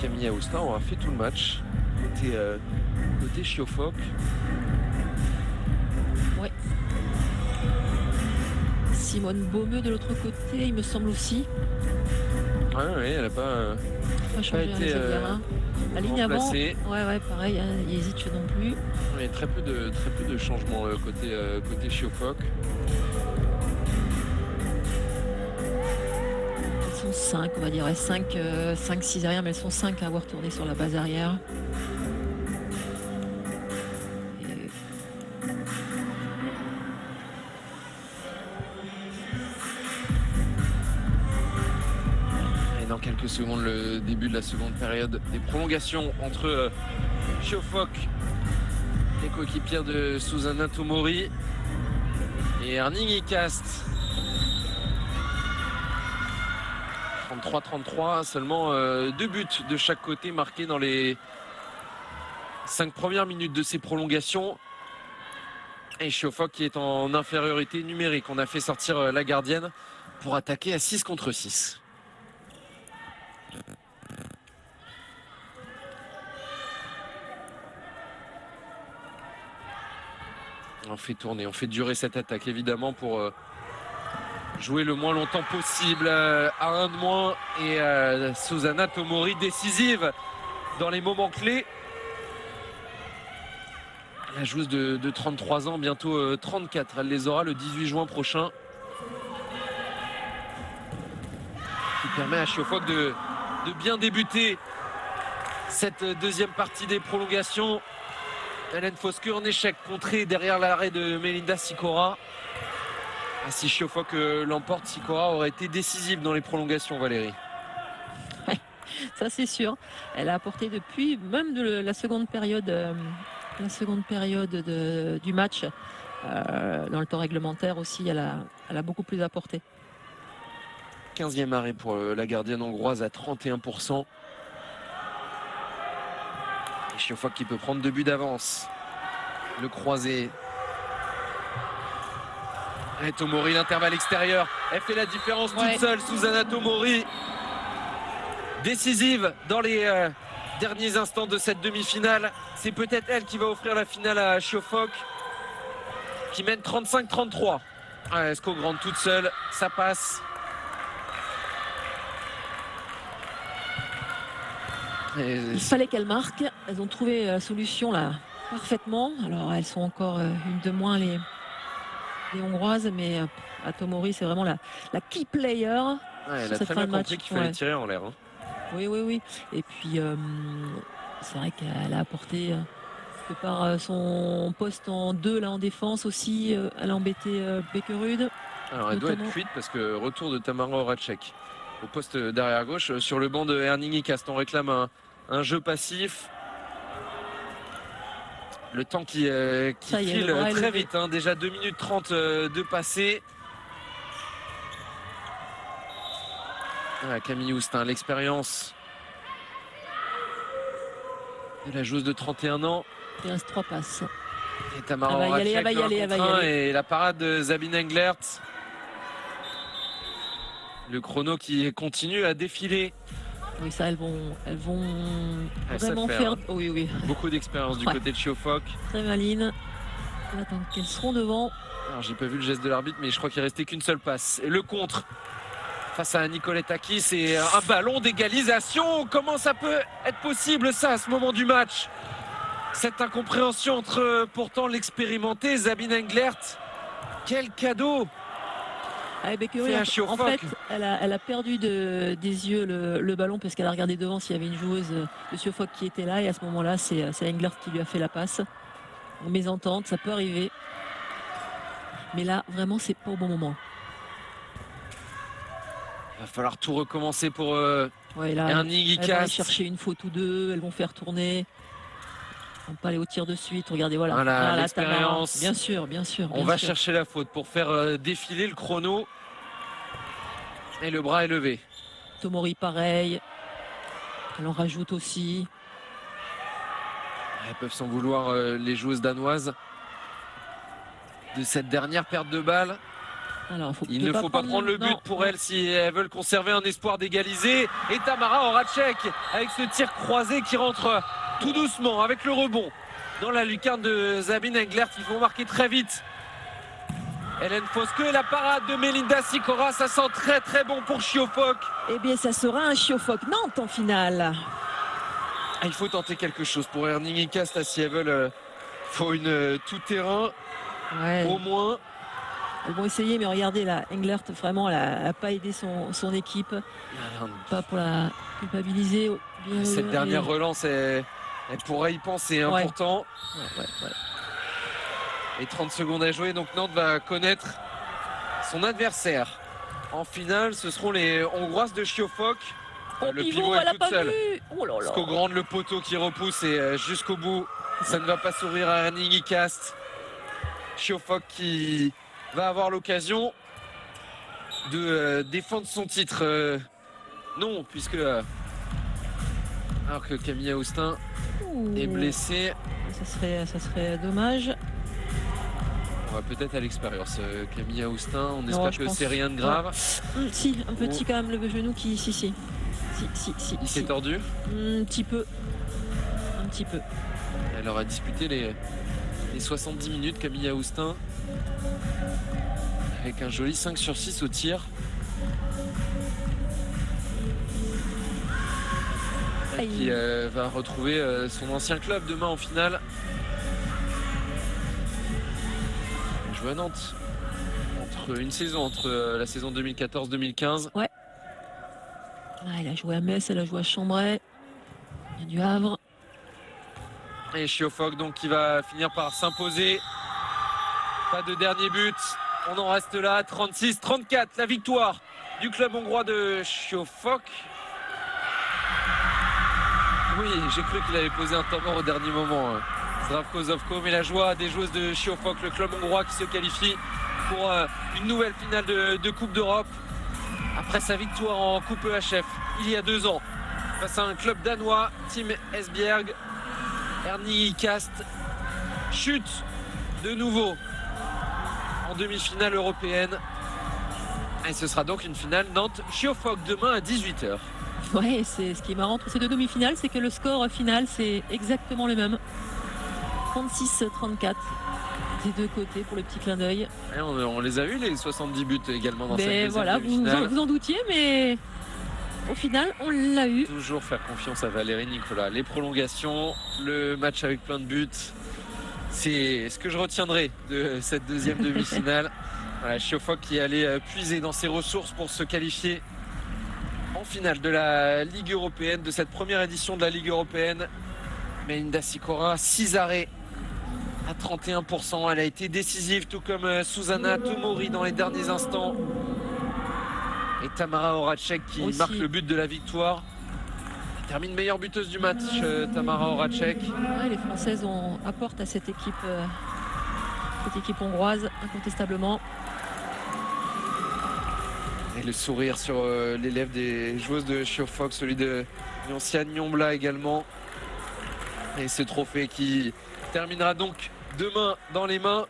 Camille Aoustin aura fait tout le match côté Schiofok.
Ouais. Simone Baumeux de l'autre côté, il me semble aussi.
Ouais, elle n'a pas
Changé,
été
la ligne avant.
remplacée.
Ouais, pareil, hein, il hésite non plus.
Il y a très peu de changements côté Schiofok.
Elles sont 5, on va dire. 5-6 arrière, mais elles sont 5 à avoir tourné sur la base arrière.
Et dans quelques secondes, le début de la seconde période des prolongations entre Schiofok, les coéquipières de Susanna Tomori, et Erning Icast. 33-33, seulement 2 buts de chaque côté marqués dans les 5 premières minutes de ces prolongations. Et Schiofok qui est en infériorité numérique. On a fait sortir la gardienne pour attaquer à 6 contre 6. On fait tourner, on fait durer cette attaque évidemment pour jouer le moins longtemps possible à 1 de moins. Et Susanna Tomori décisive dans les moments clés. La joueuse de 33 ans, bientôt 34. Elle les aura le 18 juin prochain. Qui permet à Chiofok de bien débuter cette deuxième partie des prolongations. Hélène Foske en échec, contré derrière l'arrêt de Melinda Sicora. Si Chiofok l'emporte, Sicora aurait été décisive dans les prolongations, Valérie.
Ça c'est sûr. Elle a apporté depuis même de la seconde période, du match. Dans le temps réglementaire aussi, elle a beaucoup plus apporté.
15e arrêt pour la gardienne hongroise à 31%. Et Chiofok qui peut prendre 2 buts d'avance. Le croisé. Et Tomori, l'intervalle extérieur. Elle fait la différence toute seule, Susanna Tomori. Décisive dans les derniers instants de cette demi-finale. C'est peut-être elle qui va offrir la finale à Chiofok, qui mène 35-33. Esko Grande toute seule, ça passe.
Il fallait qu'elles marquent. Elles ont trouvé la solution là parfaitement. Alors elles sont encore une de moins les Hongroises, mais à Tomori c'est vraiment la key player.
Elle a très bien compris qu'il fallait tirer en l'air. Hein.
Oui. Et puis c'est vrai qu'elle a apporté de par son poste en 2 là en défense aussi. Elle a embêté Beckerud.
Alors elle doit être cuite parce que retour de Tamara Horacek au poste d'arrière gauche sur le banc de Herning Cast. On réclame un jeu passif. Le temps qui file très vite, hein. Déjà 2 minutes 30 de passé. Camille Houstin, l'expérience de la joueuse de 31 ans.
Il reste 3 passes.
Et Tamara Horacek,
elle va y aller.
Et la parade de Sabine Englert. Le chrono qui continue à défiler.
Oui, ça, elles vont vraiment faire.
Hein.
Oui.
Beaucoup d'expérience du côté de Chiofok.
Très maline. On attend qu'elles seront devant.
Alors, j'ai pas vu le geste de l'arbitre, mais je crois qu'il restait qu'une seule passe. Et le contre face à Nicolette Aki, c'est un ballon d'égalisation. Comment ça peut être possible, ça, à ce moment du match? Cette incompréhension entre pourtant l'expérimentée Sabine Englert. Quel cadeau!
En fait, elle a perdu des yeux le ballon parce qu'elle a regardé devant s'il y avait une joueuse de Chiofok qui était là, et à ce moment-là, c'est Englert qui lui a fait la passe. En mésentente, ça peut arriver. Mais là, vraiment, c'est pas au bon moment.
Il va falloir tout recommencer pour
Herning Cast. Elles vont aller chercher une faute ou deux, elles vont faire tourner. On ne peut pas aller au tir de suite. Regardez, voilà
l'expérience.
Bien sûr.
On va chercher la faute pour faire défiler le chrono. Et le bras est levé.
Tomori, pareil. Elle en rajoute aussi.
Elles peuvent s'en vouloir, les joueuses danoises, de cette dernière perte de balle.
Alors,
il ne faut pas prendre le but pour elles si elles veulent conserver un espoir d'égaliser. Et Tamara Horacek avec ce tir croisé qui rentre tout doucement avec le rebond dans la lucarne de Sabine Englert. Il faut marquer très vite. Hélène Foske et la parade de Melinda Sicora, ça sent très très bon pour Chiofok.
Eh bien, ça sera un Chiofok Nantes en finale.
Il faut tenter quelque chose pour Herning Cast si elles veulent. Faut une tout-terrain au moins.
Elles vont essayer, mais regardez là, Englert vraiment elle n'a pas aidé son équipe. Pas pour la culpabiliser.
Cette dernière relance, elle pourrait y penser, hein, pourtant.
Ouais.
Et 30 secondes à jouer, donc Nantes va connaître son adversaire. En finale, ce seront les Hongroises de Chiofok. Le pivot est toute seule. Esko Grande, le poteau qui repousse, et jusqu'au bout, ça ne va pas sourire à Herning Cast. Chiofok qui va avoir l'occasion de défendre son titre. Non, puisque alors que Camille Houstin est blessée.
Ça serait dommage.
On va peut-être à l'expérience. Camille Houstin, on espère que c'est rien de grave.
Si, un petit quand même, le genou qui... Si.
Il s'est tordu
Un petit peu.
Elle aura disputé les 70 minutes, Camille Houstin, avec un joli 5 sur 6 au tir. Qui va retrouver son ancien club demain en finale. Elle joue à Nantes entre la saison 2014-2015.
Ouais. Elle a joué à Metz, elle a joué à Chambray. Il y a du Havre.
Et Chiofok donc qui va finir par s'imposer. Pas de dernier but. On en reste là. 36-34. La victoire du club hongrois de Chiofok. Oui, j'ai cru qu'il avait posé un temps mort au dernier moment. Zdravko Zovko, mais la joie des joueuses de Chiofok, le club hongrois qui se qualifie pour une nouvelle finale de Coupe d'Europe. Après sa victoire en Coupe EHF il y a 2 ans face à un club danois, Team Esbjerg. Ernie Cast chute de nouveau en demi-finale européenne. Et ce sera donc une finale Nantes-Chiofok demain à 18h.
Ouais, c'est ce qui est marrant entre ces 2 demi-finales, c'est que le score final, c'est exactement le même. 36-34 des 2 côtés pour le petit clin d'œil.
On les a vus les 70 buts également dans cette deuxième
voilà,
demi-finale.
vous en doutiez, mais au final, on l'a eu.
Toujours faire confiance à Valérie Nicolas. Les prolongations, le match avec plein de buts, c'est ce que je retiendrai de cette deuxième demi-finale. Voilà, Chiofok qui est allé puiser dans ses ressources pour se qualifier en finale de la Ligue européenne, de cette première édition de la Ligue européenne. Melinda Sikora, 6 arrêts à 31%. Elle a été décisive, tout comme Susanna Tomori dans les derniers instants. Et Tamara Horacek qui marque le but de la victoire. Elle termine meilleure buteuse du match, Tamara Horacek.
Ouais, les Françaises apportent à cette équipe hongroise, incontestablement.
Et le sourire sur les lèvres des joueuses de Chiofok, celui de Nyoncia Nyombla également. Et ce trophée qui terminera donc demain dans les mains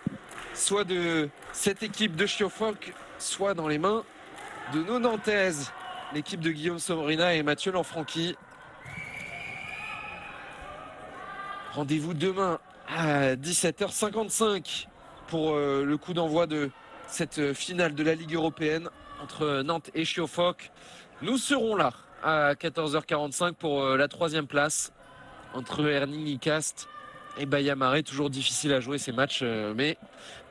soit de cette équipe de Chiofok, soit dans les mains de nos Nantaises, l'équipe de Guillaume Sombrina et Mathieu Lanfranchi. Rendez-vous demain à 17h55 pour le coup d'envoi de cette finale de la Ligue européenne entre Nantes et Chiofok. Nous serons là à 14h45 pour la 3e place entre Erning Icast et Baia Mare. Toujours difficile à jouer ces matchs, mais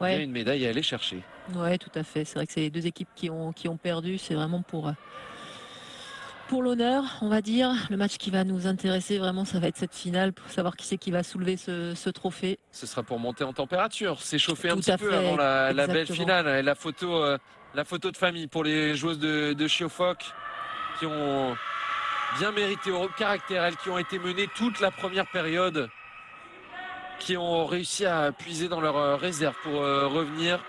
il y a une médaille à aller chercher.
Oui, tout à fait. C'est vrai que c'est les 2 équipes qui ont perdu. C'est vraiment pour l'honneur, on va dire. Le match qui va nous intéresser vraiment, ça va être cette finale pour savoir qui c'est qui va soulever ce trophée.
Ce sera pour monter en température, s'échauffer un
Tout
petit peu
fait,
avant la belle
exactement.
finale. Et la photo de famille pour les joueuses de Chiofok qui ont bien mérité au caractère, elles qui ont été menées toute la première période, qui ont réussi à puiser dans leur réserve pour revenir.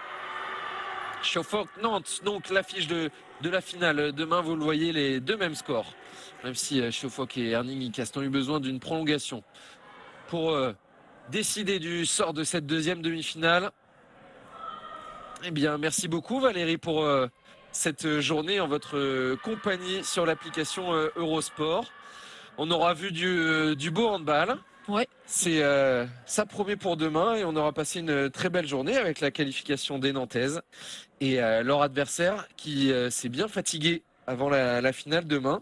Chiofok Nantes, donc l'affiche de la finale. Demain, vous le voyez, les 2 mêmes scores. Même si Chiofok et Erning Icast ont eu besoin d'une prolongation pour décider du sort de cette 2e demi-finale. Eh bien, merci beaucoup Valérie pour cette journée en votre compagnie sur l'application Eurosport. On aura vu du beau handball.
Ouais.
Ça promet pour demain et on aura passé une très belle journée avec la qualification des Nantaises et leur adversaire qui s'est bien fatigué avant la finale demain.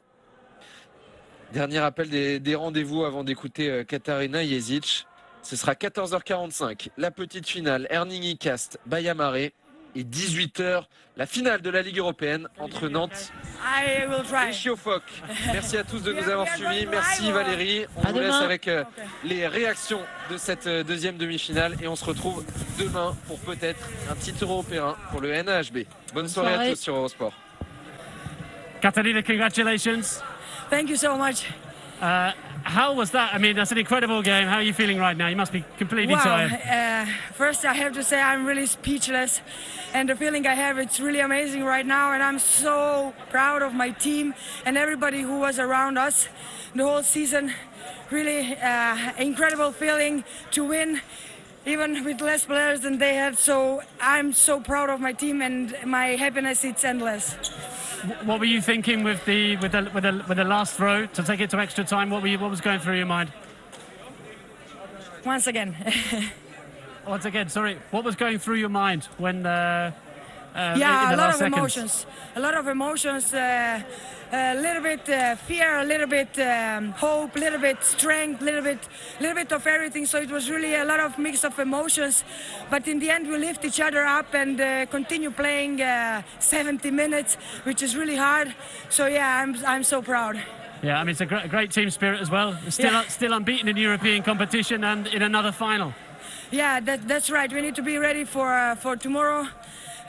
Dernier rappel des rendez-vous avant d'écouter Katarina Jezic. Ce sera 14h45, la petite finale Erning Icast, Baia Mare. Et 18h, la finale de la Ligue européenne entre Nantes et Chiofok. Merci à tous de nous avoir suivis. Merci Valérie. On vous laisse avec les réactions de cette 2e demi-finale. Et on se retrouve demain pour peut-être un titre européen pour le NAHB. Bonne soirée à tous sur Eurosport.
Katarina, congratulations.
Thank you so much.
How was that? I mean, that's an incredible game. How are you feeling right now? You must be completely tired.
First I have to say I'm really speechless, and the feeling I have, it's really amazing right now, and I'm so proud of my team and everybody who was around us the whole season. Really incredible feeling to win, even with less players than they had. So I'm so proud of my team, and my happiness, it's endless.
What were you thinking with the last throw to take it to extra time? What was going through your mind?
Once again.
Once again, sorry. What was going through your mind when in
Yeah,
the
a lot
last
of
seconds.
emotions. A lot of emotions. A little bit fear, a little bit hope, a little bit strength, a little bit of everything. So it was really a lot of mix of emotions. But in the end, we lift each other up and continue playing 70 minutes, which is really hard. So yeah, I'm so proud.
Yeah, I mean, it's a great team spirit as well. Still unbeaten in European competition and in another final.
Yeah, that's right. We need to be ready for tomorrow.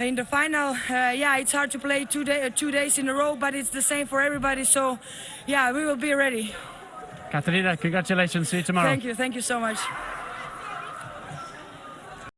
In the final, yeah, it's hard to play 2 days in a row, but it's the same for everybody. So, yeah, we will be ready.
Katarina, congratulations. See you tomorrow.
Thank you so much.